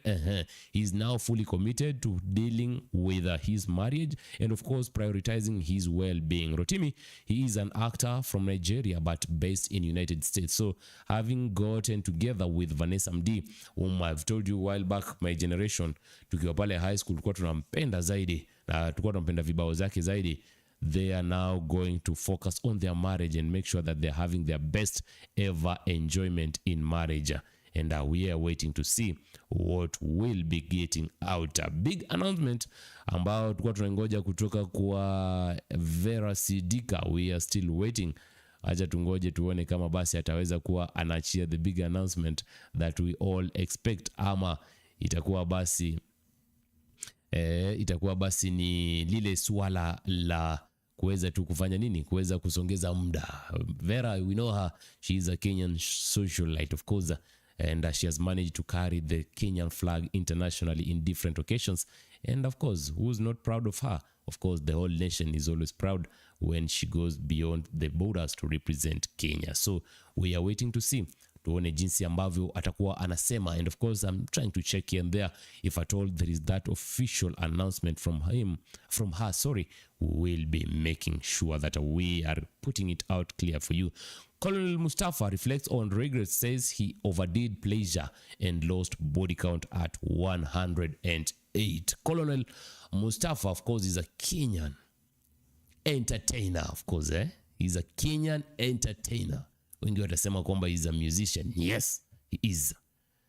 he's now fully committed to dealing with his marriage and of course prioritizing his well-being. Rotimi, he is an actor from Nigeria but based in United States. So having gotten together with Vanessa Mdee, whom I've told you a while back, my generation, tukiwa pale high school, tulikuwa tunampenda zaidi na tulikuwa tunampenda vibao zake zaidi. They are now going to focus on their marriage and make sure that they're having their best ever enjoyment in marriage. And we are waiting to see what will be getting out. A big announcement ambao tulikuwa tunangoja kutoka kwa Vera Sidika. We are still waiting. Acha tungoje tuone kama basi ataweza kuwa anachia the big announcement that we all expect, ama itakuwa basi ni lile swala la kuweza tu kufanya nini, kuweza kusongeza muda. Vera, we know her, she is a Kenyan socialite of course, and she has managed to carry the Kenyan flag internationally in different occasions, and of course, who's not proud of her? Of course, the whole nation is always proud when she goes beyond the borders to represent Kenya. So we are waiting to see, tuone jinsi ambavyo atakuwa anasema. And of course, I'm trying to check here and there if at all there is that official announcement from her, we'll be making sure that we are putting it out clear for you. Colonel Mustafa reflects on regrets, says he overdid pleasure and lost body count at 108. Colonel Mustafa, of course, is a Kenyan entertainer, of course, He's a Kenyan entertainer. Wengi watasema kwamba he's a musician. Yes, he is.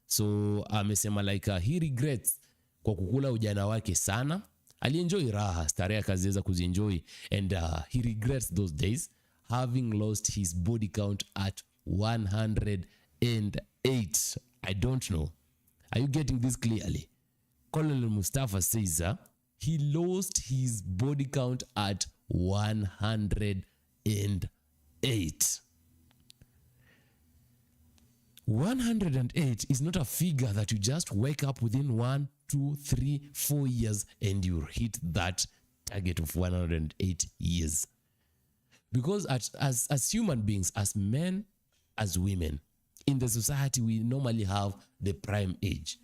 So amesema like he regrets kwa kukula ujana wake sana. Alienjoy raha, starehe akaziweza kuzienjoy, and he regrets those days having lost his body count at 108. I don't know. Are you getting this clearly? Colonel Mustafa says he lost his body count at 108. 108 is not a figure that you just wake up within 1, 2, 3, 4 years and you hit that target of 108 years. Because as human beings, as men, as women, in the society, we normally have the prime age.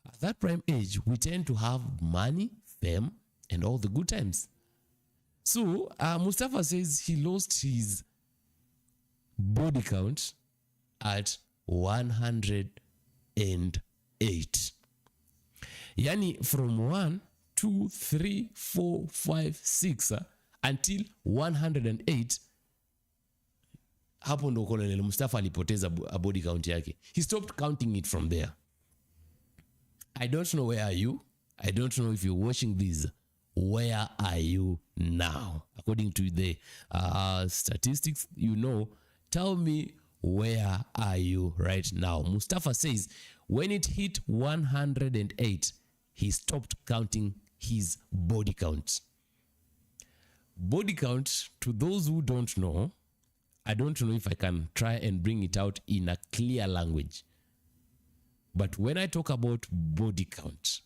At that prime age, we tend to have money, fame, and all the good times. So Mustafa says he lost his body count at 108. Yani from 1, 2, 3, 4, 5, 6 until 108, hapo ndo Colonel Mustafa alipoteza body count yake. He stopped counting it from there. I don't know where are you. I don't know if you're watching this. Where are you now? According to the statistics, tell me, where are you right now? Mustafa says when it hit 108, he stopped counting his body count. Body count, to those who don't know, I don't know if I can try and bring it out in a clear language. But when I talk about body count,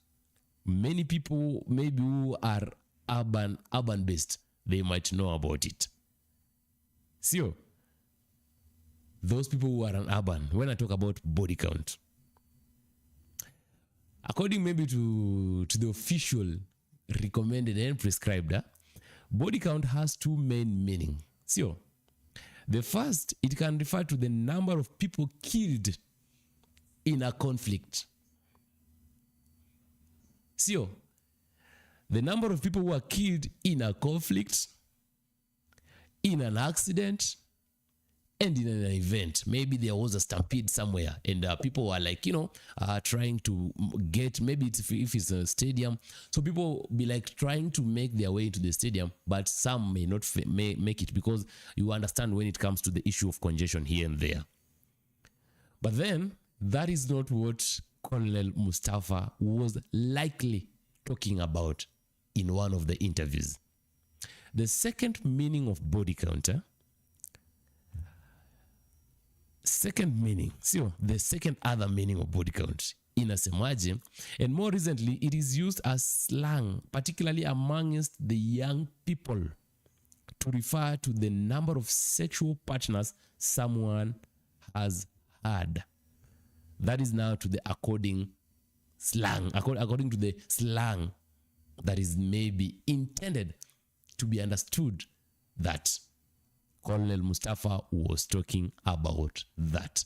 many people maybe who are urban based, they might know about it. So, those people who are urban, when I talk about body count, according maybe to the official recommended and prescribed, body count has two main meanings. So, the first, it can refer to the number of people killed in a conflict. So, the number of people who are killed in a conflict, in an accident, and in an event. Maybe there was a stampede somewhere and people were like, trying to get, maybe if it's a stadium, so people be like trying to make their way into the stadium, but some may not make it, because you understand when it comes to the issue of congestion here and there. But then that is not what Colonel Mustafa was likely talking about in one of the interviews. The second meaning of body counter, the second other meaning of body count, inasemaje, and more recently it is used as slang, particularly amongst the young people, to refer to the number of sexual partners someone has had. That is now to the according to the slang that is maybe intended to be understood, that Colonel Mustafa was talking about that.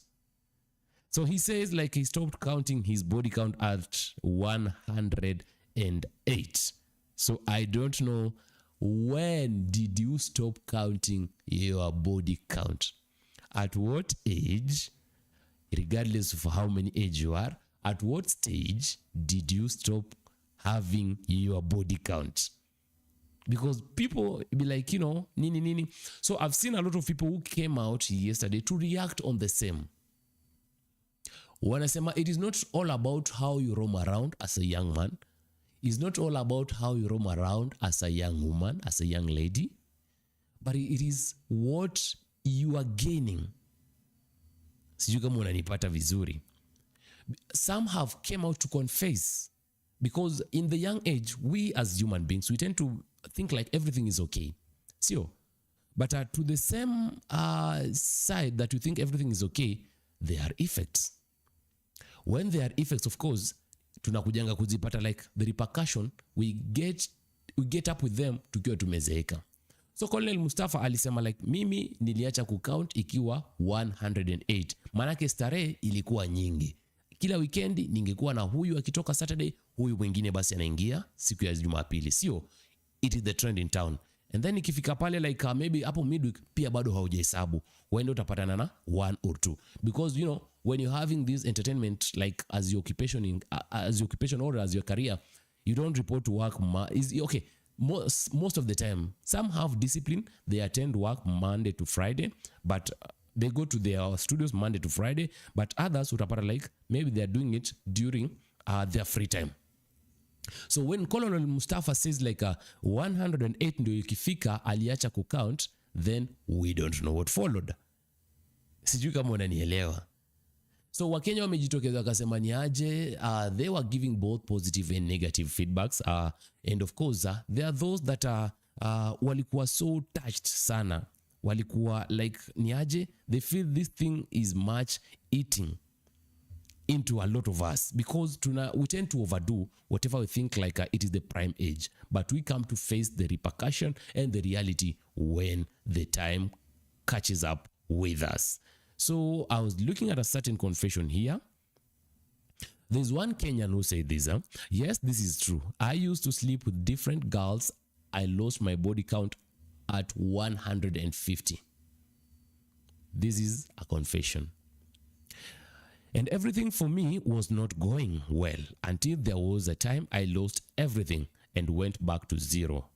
So he says like he stopped counting his body count at 108. So I don't know, when did you stop counting your body count? At what age, regardless of how many age you are, at what stage did you stop having your body count? Because people be like, nini. So I've seen a lot of people who came out yesterday to react on the same. Wanasema it is not all about how you roam around as a young man. It's not all about how you roam around as a young woman, as a young lady. But it is what you are gaining. Sijui kama unanipata vizuri. Some have came out to confess. Because in the young age, we as human beings, we tend to think like everything is okay. So, but to the same side that you think everything is okay, there are effects. When there are effects, of course, tunakujanga kuzipata, like the repercussion, we get up with them tukiwa tumezeeka. So Colonel Mustafa alisema like, mimi niliacha kucount ikiwa 108. Manake starehe ilikuwa nyingi. Kila weekendi ningekuwa na huyu akitoka Saturday, huyu mwingine basi anaingia siku ya Jumapili. Sio, it is the trend in town. And then ikifika pale like maybe hapo midweek pia bado haujahesabu, wende utapatana na 1 or 2. Because when you're having this entertainment like as your occupation or as your career, you don't report to work. Okay, most of the time, some have discipline. They attend work Monday to Friday, but they go to their studios Monday to Friday. But others utapata like maybe they're doing it during their free time. So when Colonel Mustafa says like 108 ndio ikifika aliacha kucount, then we don't know what followed. Sijui kama unanielewa. So Wakenya wamejitokeza wakasema ni aje, they were giving both positive and negative feedbacks, and of course there are those that walikuwa so touched sana, walikuwa like ni aje, they feel this thing is much eating into a lot of us, because we tend to overdo whatever we think like it is the prime age, but we come to face the repercussion and the reality when the time catches up with us. So I was looking at a certain confession here. There's one Kenyan who said this. Yes, this is true. I used to sleep with different girls. I lost my body count at 150. This is a confession. And everything for me was not going well until there was a time I lost everything and went back to zero.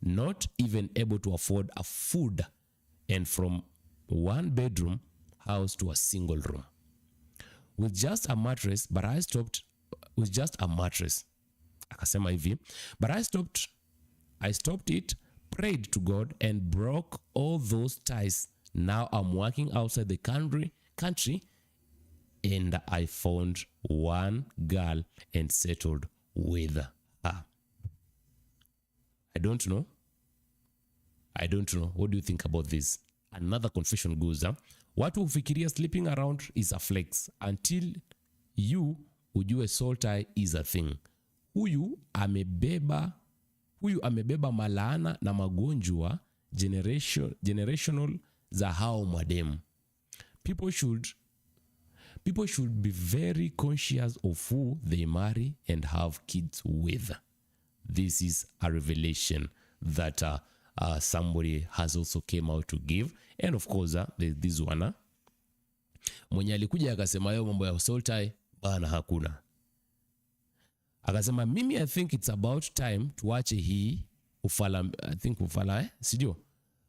Not even able to afford a food, and from 1 bedroom house to a single room. With just a mattress, but I stopped with just a mattress. Akasema hivi, but I stopped it, prayed to God and broke all those ties. Now I'm working outside the country and I found one girl and settled with her. I don't know. What do you think about this? Another confession goes, watu hufikiria sleeping around is a flex until you ujue soul tie is a thing. Huyu amebeba malaana na magonjwa generational za hao madem. People should be very conscious of who they marry and have kids with. This is a revelation that somebody has also came out to give. And of course, there's this one. Mwenye alikuja akasema yo mambo ya soul tie bana hakuna. Akasema mimi I think it's about time tuache hii ufala, I think ufala sidio?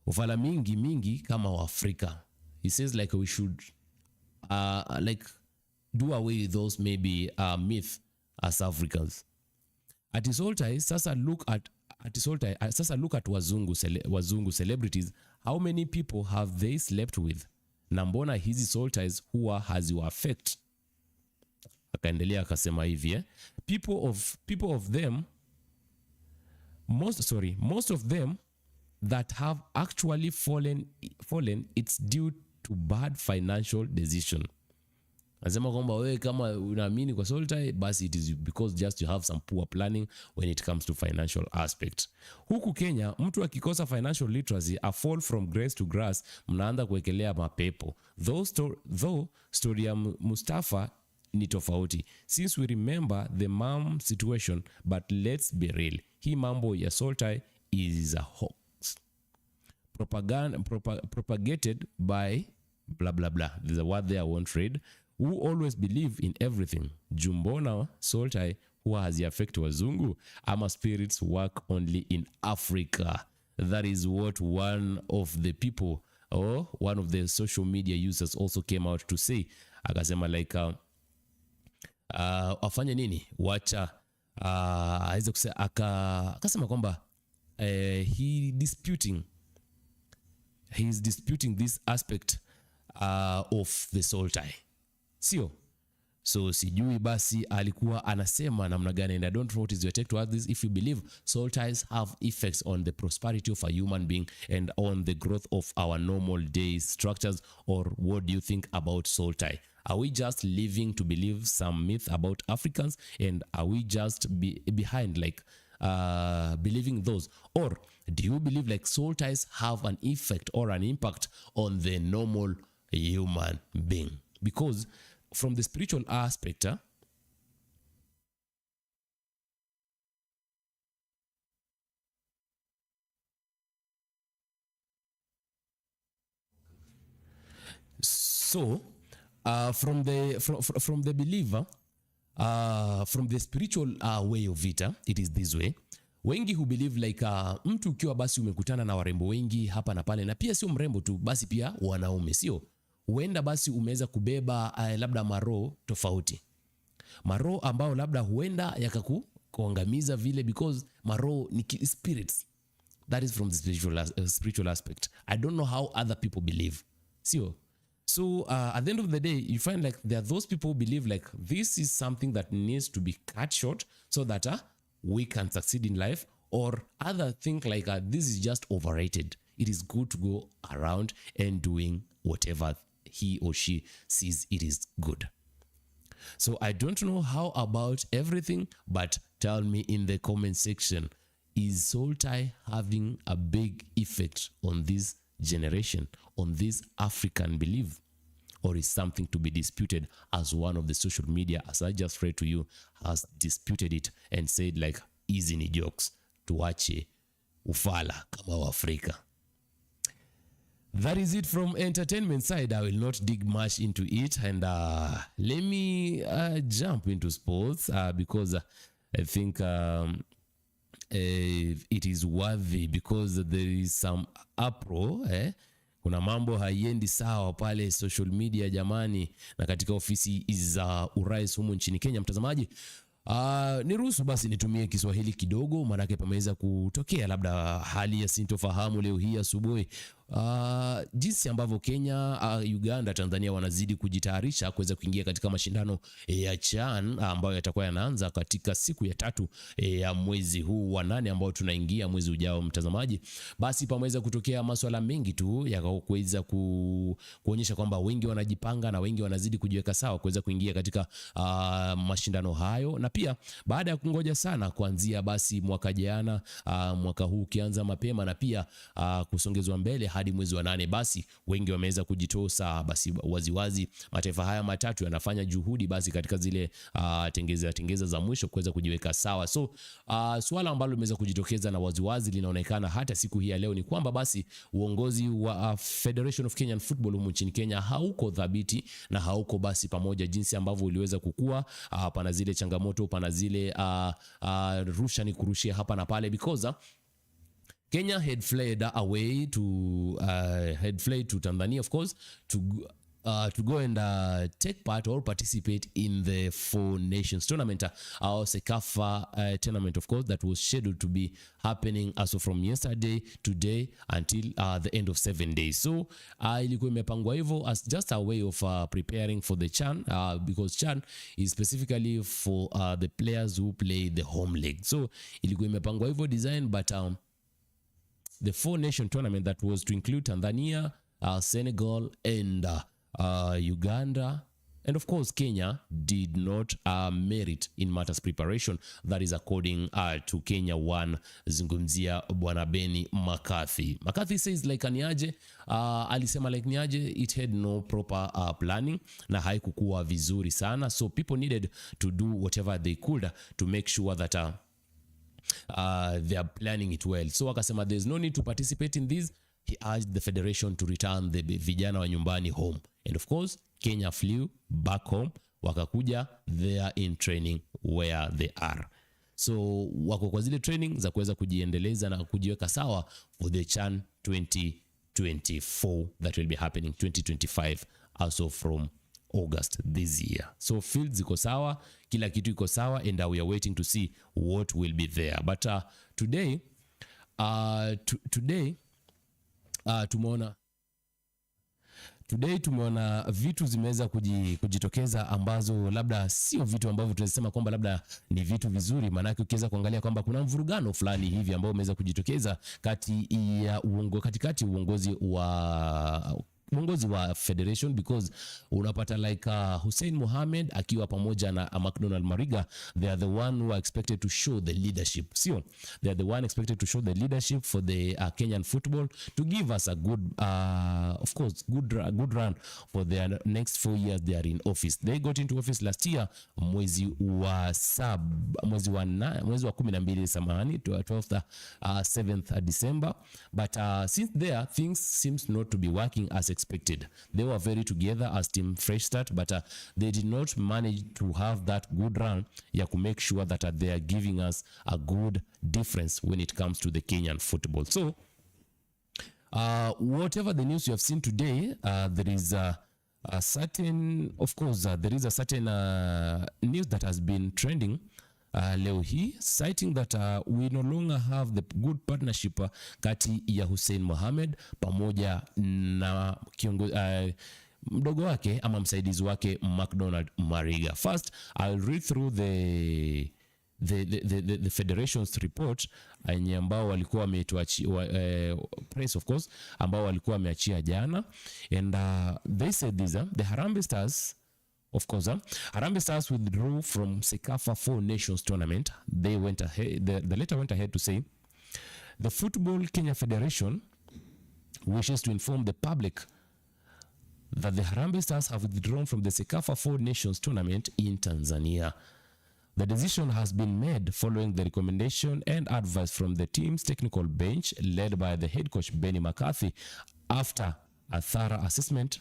Ufala mingi kama wa Afrika. He says like we should like do away with those maybe myth as Africans. At his soul tie, sasa look at wazungu celebrities. How many people have they slept with? Na mbona hizi soul ties huwa haziwa affect? Akaendelea akasema hivi, people of them, most of them that have actually fallen, it's due to bad financial decision. Nasema kwamba wewe kama unaamini kwa soul tie, basi it is because just you have some poor planning when it comes to financial aspect. Huku Kenya mtu akikosa financial literacy, a fall from grace to grass, mnaanza kuwekelea mapepo. Though story ya Mustafa ni tofauti, since we remember the mom situation, but let's be real, hii mambo ya soul tie is a hoax propagated by blah blah blah. There's a word there I won't read. Who always believe in everything. Jumbona soul tie huwa haziaffect wazungu, ama spirits work only in Africa. That is what one of the people, or one of the social media users also came out to say. Akasema like afanye nini, wacha aweze kusema, akasema kwamba he's disputing this aspect of the soul tie, sio? So sijui basi alikuwa anasema namna gani, and I don't know what is your take towards this. If you believe soul ties have effects on the prosperity of a human being and on the growth of our normal day structures, or what do you think about soul tie? Are we just living to believe some myth about Africans, and are we just behind like believing those, or do you believe like soul ties have an effect or an impact on the normal human being? Because from the spiritual aspect, so from the believer, from the spiritual way of it, it is this way. Wengi who believe like mtu ukiwa basi umekutana na warembo wengi hapa na pale, na pia sio mrembo tu, basi pia wanaume, sio? Huenda basi umeweza kubeba labda maro tofauti, maro ambao labda huenda yakakuangamiza vile, because maro ni spirits. That is from the spiritual aspect. I don't know how other people believe, sio? So at the end of the day, you find like there are those people who believe like this is something that needs to be cut short so that we can succeed in life, or other think like this is just overrated. It is good to go around and doing whatever he or she sees it is good. So I don't know how about everything, but tell me in the comment section, is soul tie having a big effect on this generation, on this African belief, or is something to be disputed, as one of the social media, as I just read to you, has disputed it and said like easy ni jokes, tuache ufala kama wa Afrika. That is it from entertainment side. I will not dig much into it, and let me jump into sports because I think it is worthy, because there is some uproar. Kuna mambo haiendi sawa pale social media jamani, na katika ofisi za urais humu nchini Kenya. Mtazamaji, niruhusu basi nitumie Kiswahili kidogo, maana pameweza kutokea labda hali ya sintofahamu leo hii asubuhi. Jinsi ambavyo Kenya, Uganda, Tanzania wanazidi kujitayarisha kuweza kuingia katika mashindano ya CHAN ambayo yatakuwa yanaanza katika siku ya 3 ya mwezi huu wa 8 ambao tunaingia mwezi ujao. Mtazamaji, basi pameweza kutokea masuala mengi tu ya kuweza kuonyesha kwamba wengi wanajipanga na wengi wanazidi kujiweka sawa kuweza kuingia katika mashindano hayo, na pia baada ya kungoja sana kuanzia basi mwaka jana, mwaka huu ukianza mapema na pia kusongezwa mbele hadi mwezi wa 8, basi wengi wameweza kujitosa. Basi waziwazi mataifa haya matatu yanafanya juhudi basi katika zile tengeza za mwisho kuweza kujiweka sawa. So swala ambalo limeweza kujitokeza na waziwazi linaonekana hata siku hii ya leo ni kwamba basi uongozi wa Federation of Kenyan Football humu nchini Kenya hauko dhabiti na hauko basi pamoja jinsi ambavyo uliweza kukua. Pana zile changamoto, pana zile rusha ni kurushia hapa na pale, because Kenya had fled away to Tanzania, of course, to go and take part or participate in the Four Nations tournament, our Sekafa tournament, of course, that was scheduled to be happening as of from yesterday, today, until the end of 7 days. So ilikuwa imepangwa hivyo as just a way of preparing for the CHAN, because CHAN is specifically for the players who play the home league. So ilikuwa imepangwa hivyo design, but the Four Nation tournament that was to include Tanzania, Senegal, and Uganda, And of course, Kenya did not merit in matters preparation. That is according to Kenya One zungumzia Bwana Benny McCarthy. McCarthy says like niaje, alisema like niaje, it had no proper planning na haikukuwa vizuri sana. So people needed to do whatever they could to make sure that they are planning it well. So akasema there's no need to participate in this. He urged the federation to return the vijana wa nyumbani home. And of course, Kenya flew back home. Wakakuja, they are in training where they are. So wako kwa zile training za kuweza kujiendeleza na kujiweka sawa for the CHAN 2024 that will be happening 2025 also from August this year. So fields iko sawa, kila kitu iko sawa, and we are waiting to see what will be there. But today tumeona vitu zimeweza kujitokeza ambazo labda sio vitu ambavyo tunasema kwamba labda ni vitu vizuri, maana ukiweza kuangalia kwamba kuna mvurugano fulani hivi ambao umeweza kujitokeza katikati uongozi wa federation, because unapata like Hussein Mohamed akiwa pamoja na McDonald Mariga, they are the one who are expected to show the leadership. Sio, they are the one expected to show the leadership for the Kenyan football to give us a good of course good run for their next 4 years they are in office. They got into office last year mwezi wa 12 samahani, 7th December, but since there things seems not to be working as expected. They were very together as team Fresh Start, but they did not manage to have that good run ya to make sure that they are giving us a good difference when it comes to the Kenyan football. So whatever the news you have seen today, there is a certain, of course, there is a certain news that has been trending leo hii, citing that we no longer have the good partnership kati ya Hussein Mohamed pamoja na mdogo wake ama msaidizi wake McDonald Mariga. First, I'll read through the federation's report ambao walikuwa wametuachia press, of course, ambao walikuwa wameachia jana, and they said this, the Harambee Stars, of course, Harambee Stars withdrew from CECAFA 4 Nations tournament. They went ahead. The letter went ahead to say, the Football Kenya Federation wishes to inform the public that the Harambee Stars have withdrawn from the CECAFA 4 Nations tournament in Tanzania. The decision has been made following the recommendation and advice from the team's technical bench led by the head coach Benny McCarthy after a thorough assessment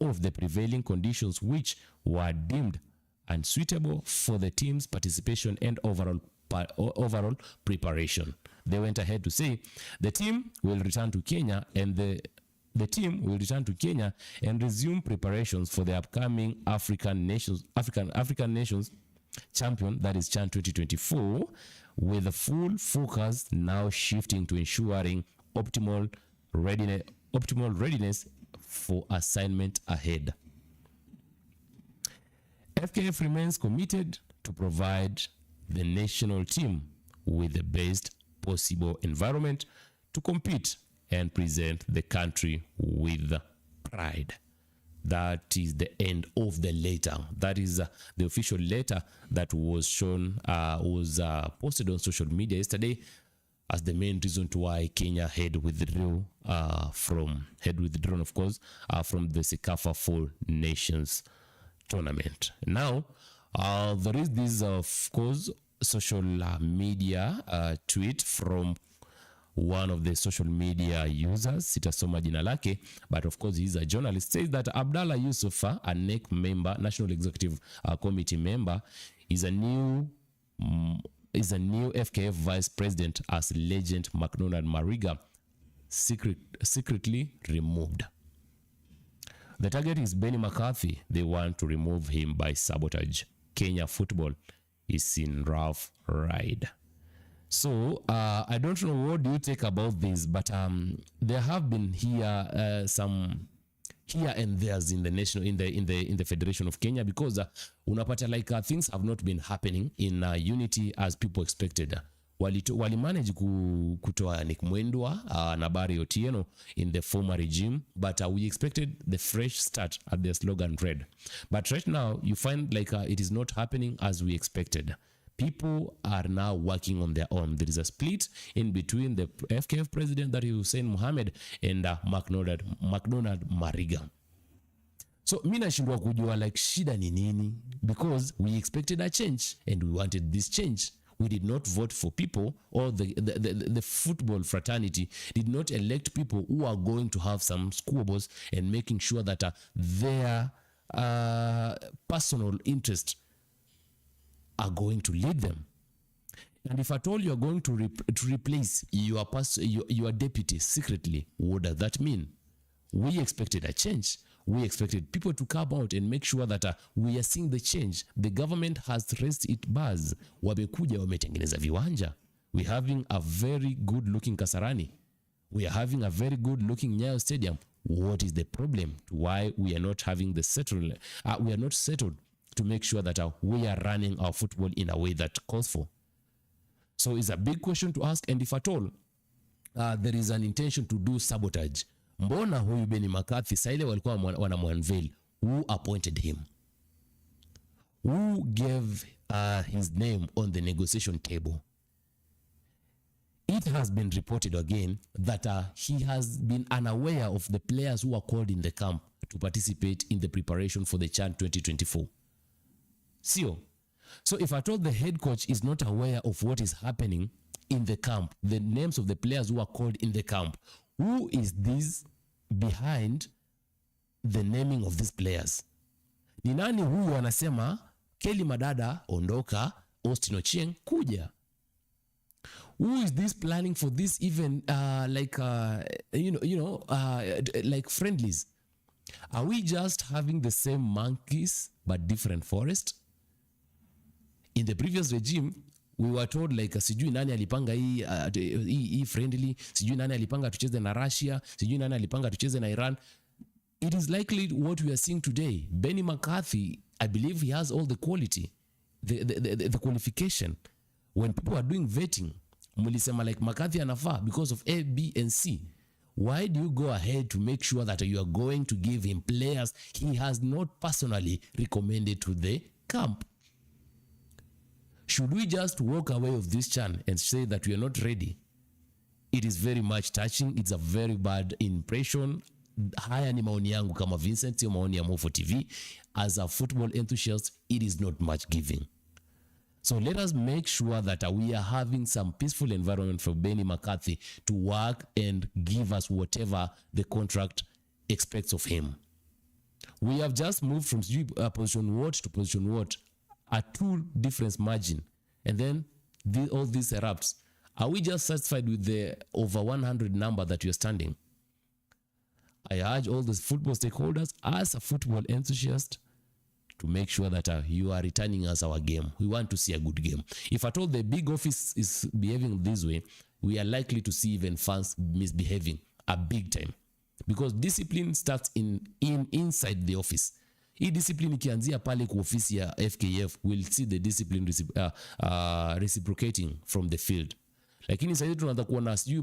of the prevailing conditions which were deemed unsuitable for the team's participation and overall preparation. They went ahead to say the team will return to Kenya and the team will return to Kenya and resume preparations for the upcoming African Nations Champion, that is CHAN 2024, with the full focus now shifting to ensuring optimal readiness for assignment ahead. FKF remains committed to provide the national team with the best possible environment to compete and present the country with pride. That is the end of the letter. That is the official letter that was shown, posted on social media yesterday as the main reason to why Kenya had withdrawn, of course, from the CECAFA 4 Nations tournament. Now, there is this, of course, social media tweet from one of the social media users, sitasoma jina lake, but of course he's a journalist, says that Abdallah Yusuf, a NEC member, National Executive Committee member, is a new FKF vice president as legend McDonald Mariga secretly removed. The target is Benny McCarthy. They want to remove him by sabotage. Kenya football is in rough ride. So I don't know what do you take about this, but there have been here some here and there's in the national in the Federation of Kenya, because unapata like things have not been happening in unity as people expected. wali manage kutoa Nick Mwendwa na Barry Otieno in the former regime, but we expected the fresh start at the slogan read. But right now you find like it is not happening as we expected. People are now working on their own. There is a split in between the FKF president, that is Hussein Mohamed, and McDonald Mariga. So mi nashindwa kujua like shida ni nini, because we expected a change and we wanted this change. We did not vote for people, or the football fraternity did not elect people who are going to have some squabbles and making sure that their personal interest are going to lead them. And if at all you are going to replace your deputy secretly, what does that mean? We expected a change. We expected people to come out and make sure that we are seeing the change. The government has raised its bars. Wamekuja wametengeneza viwanja. We're having a very good looking Kasarani. We are having a very good looking Nyayo Stadium. What is the problem? Why we are not having the settled? We are not settled to make sure that we are running our football in a way that calls for. So it's a big question to ask, and if at all there is an intention to do sabotage, mbona huyu Benny McCarthy saile walikuwa wanamwanveil? Who appointed him? Who gave his name on the negotiation table? It has been reported again that he has been unaware of the players who are called in the camp to participate in the preparation for the CHAN 2024. So if at all the head coach is not aware of what is happening in the camp, the names of the players who are called in the camp, who is this behind the naming of these players? Ni nani huyu anasema Kelly Madada ondoka, Austin Ochieng kuja? Who is this planning for this even like friendlies? Are we just having the same monkeys but different forest? In the previous regime, we were told like sijui nani alipanga hii friendly, sijui nani alipanga tucheze na Russia, sijui nani alipanga tucheze na Iran. It is likely what we are seeing today. Benny McCarthy, I believe he has all the quality, the qualification. When people are doing vetting, mulisema like McCarthy anafaa because of A, B, and C. Why do you go ahead to make sure that you are going to give him players he has not personally recommended to the camp? Should we just walk away of this CHAN and say that we are not ready? It is very much touching. It's a very bad impression. Haya ni maoni yangu kama Vincent, sio maoni ya Mofo TV. As a football enthusiast, it is not much giving. So let us make sure that we are having some peaceful environment for Benny McCarthy to work and give us whatever the contract expects of him. We have just moved from position what to position what, a 2 difference margin, and then all these erupts. Are we just satisfied with the over 100 number that you're standing? I urge all the football stakeholders, as a football enthusiast, to make sure that you are returning us our game. We want to see a good game. If at all the big office is behaving this way, we are likely to see even fans misbehaving a big time, because discipline starts inside the office. Hii discipline ikianzia pale kwa ofisi ya FKF, we'll see the discipline reciprocating from the field. Lakini sasa tunaanza kuona sijui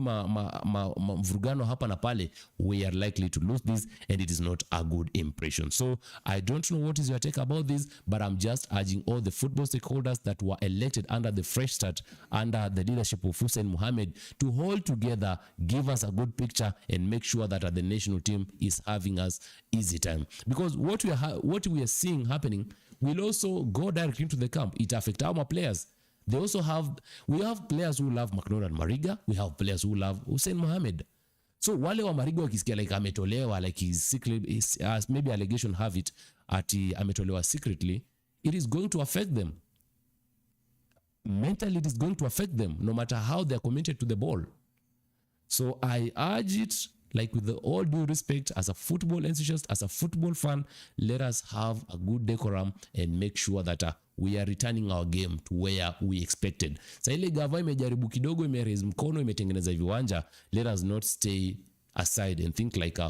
mvurugano hapa na pale. We are likely to lose this, and it is not a good impression. So I don't know what is your take about this, but I'm just urging all the football stakeholders that were elected under the fresh start, under the leadership of Hussein Mohamed, to hold together, give us a good picture, and make sure that the national team is having us easy time. Because what we are seeing happening will also go directly into the camp. It affects our players. We have players who love McDonald Mariga. We have players who love Hussein Mohamed. So wale wa Mariga wakisikia like ametolewa, like his secret, maybe allegation have it ati ametolewa secretly, it is going to affect them. Mentally, it is going to affect them, no matter how they are committed to the ball. So I urge it, like with all due respect, as a football enthusiast, as a football fan, let us have a good decorum and make sure that we are returning our game to where we expected. Sa ile gava imejaribu kidogo, imeraise mkono, imetengeneza viwanja, let us not stay aside and think like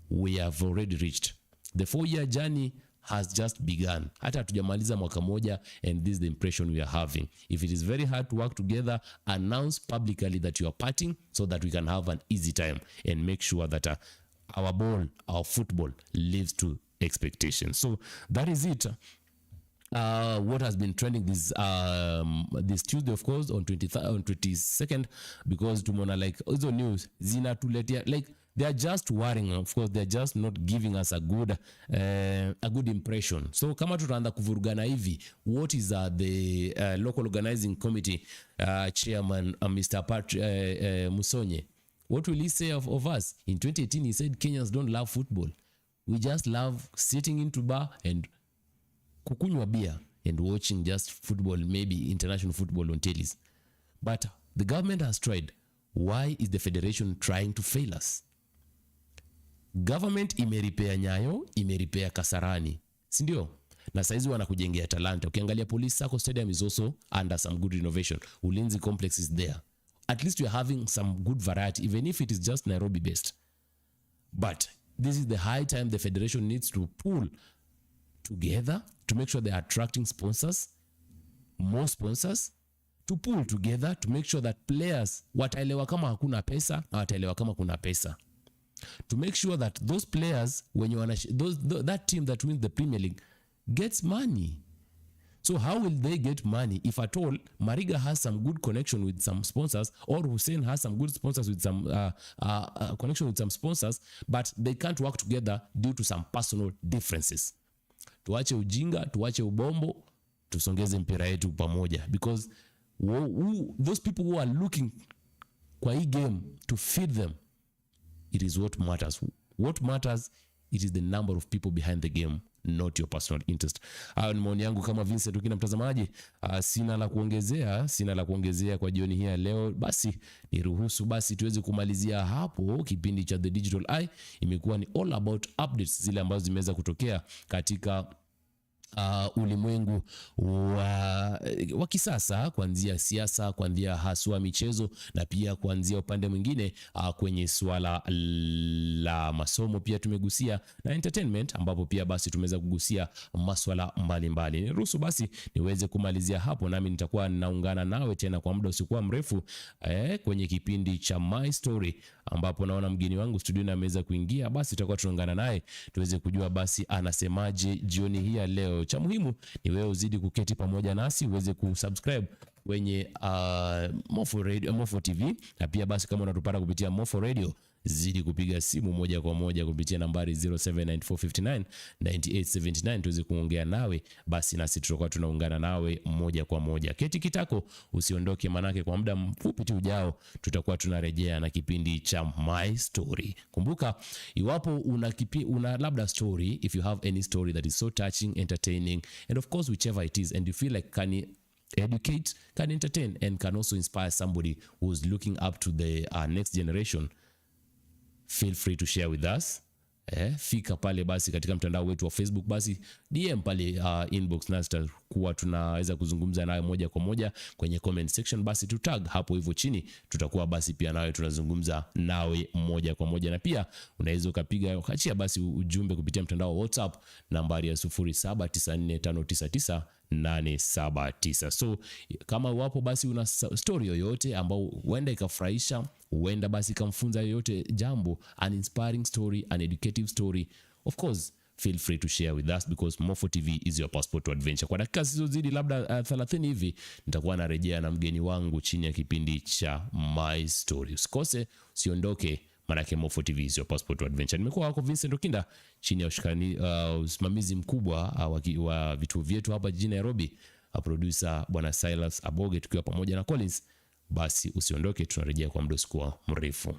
we have already reached. The 4-year journey has just begun. Hata hatujamaliza mwaka moja, and this is the impression we are having. If it is very hard to work together, announce publicly that you are parting so that we can have an easy time and make sure that our ball, our football lives to expectations. So that is it. What has been trending this Tuesday, of course, on 22nd, because tumeona like also news zinatuletea like they are just worrying. Of course, they're just not giving us a good impression. So kama tutaanza kuvurugana hivi, what is the local organizing committee chairman Mr. Musonye, what will he say of us? In 2018 he said Kenyans don't love football, we just love sitting into bar and kukunywa beer and watching just football, maybe international football on tellies. But the government has tried. Why is the federation trying to fail us? Government imeripea Nyayo, imeripea Kasarani, si ndio? Na saizi wanakujengea Talanta. Ukiangalia Police Sacco Stadium is also under some good renovation. Ulinzi Complex is there. At least we are having some good variety, even if it is just Nairobi based. But this is the high time the federation needs to pull together to make sure they are attracting sponsors, more sponsors, to pull together to make sure that players wataelewa kama hakuna pesa na wataelewa kama kuna pesa, to make sure that those players that team that wins the Premier League gets money. So how will they get money if at all Mariga has some good connection with some sponsors, or Hussein has some good sponsors with some connection with some sponsors, but they can't work together due to some personal differences? Tuache ujinga, tuache ubombo, tusongeze mpira yetu pamoja, because those people who are looking kwa hii game to feed them, it is what matters. What matters, it is the number of people behind the game, not your personal interest. Hayo ni maoni yangu kama Vincent Ukina, mtazamaji. Sina la kuongezea kwa jioni hii leo. Basi niruhusu basi tuweze kumalizia hapo. Kipindi cha The Digital Eye imekuwa ni all about updates zile ambazo zimeweza kutokea katika ulimwengu wa kisasa, kuanzia siasa, kuanzia haswa michezo, na pia kuanzia upande mwingine kwenye swala la masomo pia tumegusia, na entertainment ambapo pia basi tumeweza kugusia masuala mbalimbali. Niruhusu basi niweze kumalizia hapo, nami nitakuwa naungana nawe tena kwa muda usikuwa mrefu kwenye kipindi cha My Story, ambapo naona mgeni wangu studio ameweza kuingia. Basi tutakuwa tunaungana naye tuweze kujua basi anasemaje jioni hii leo. Cha muhimu ni wewe uzidi kuketi pamoja nasi, uweze kusubscribe kwenye Mofo TV, na pia basi kama unatupata kupitia Mofo Radio, zidi kupiga simu moja kwa moja kupitia nambari 0794599879 tuweze kuongea nawe, basi nasi tutakuwa tunaungana nawe moja kwa moja. Keti kitako, usiondoke, manake kwa muda mfupi tu ujao tutakuwa tunarejea na kipindi cha My Story. Kumbuka, iwapo una labda story, if you have any story that is so touching, entertaining, and of course whichever it is, and you feel like can educate, can entertain, and can also inspire somebody who's looking up to the next generation, feel free to share with us. Fika pale basi katika mtandao wetu wa Facebook, basi DM pale inbox, na tutakuwa tunaweza kuzungumza nawe moja kwa moja kwenye comment section. Basi tutag hapo hivyo chini, tutakuwa basi pia nawe tunazungumza nawe moja kwa moja. Na pia unaweza ukachia basi ujumbe kupitia mtandao wa WhatsApp nambari ya 0794599879. So kama wapo basi una story yoyote ambao huenda ikafurahisha, huenda basi ikamfunza yoyote jambo, an inspiring story, an educative story, of course feel free to share with us, because Mofo TV is your passport to adventure. Kwa dakika zisizozidi labda 30 hivi nitakuwa narejea na mgeni wangu chini ya kipindi cha My Story. Usikose, usiondoke, manake Mofo TV is your passport to adventure. Nimekuwa wako Vincent Okinda chini ya usimamizi mkubwa wa vituo vyetu hapa jijini Nairobi, producer bwana Silas Aboge, tukiwa pamoja na Collins. Basi usiondoke, tunarejea kwa muda usikuwa mrefu.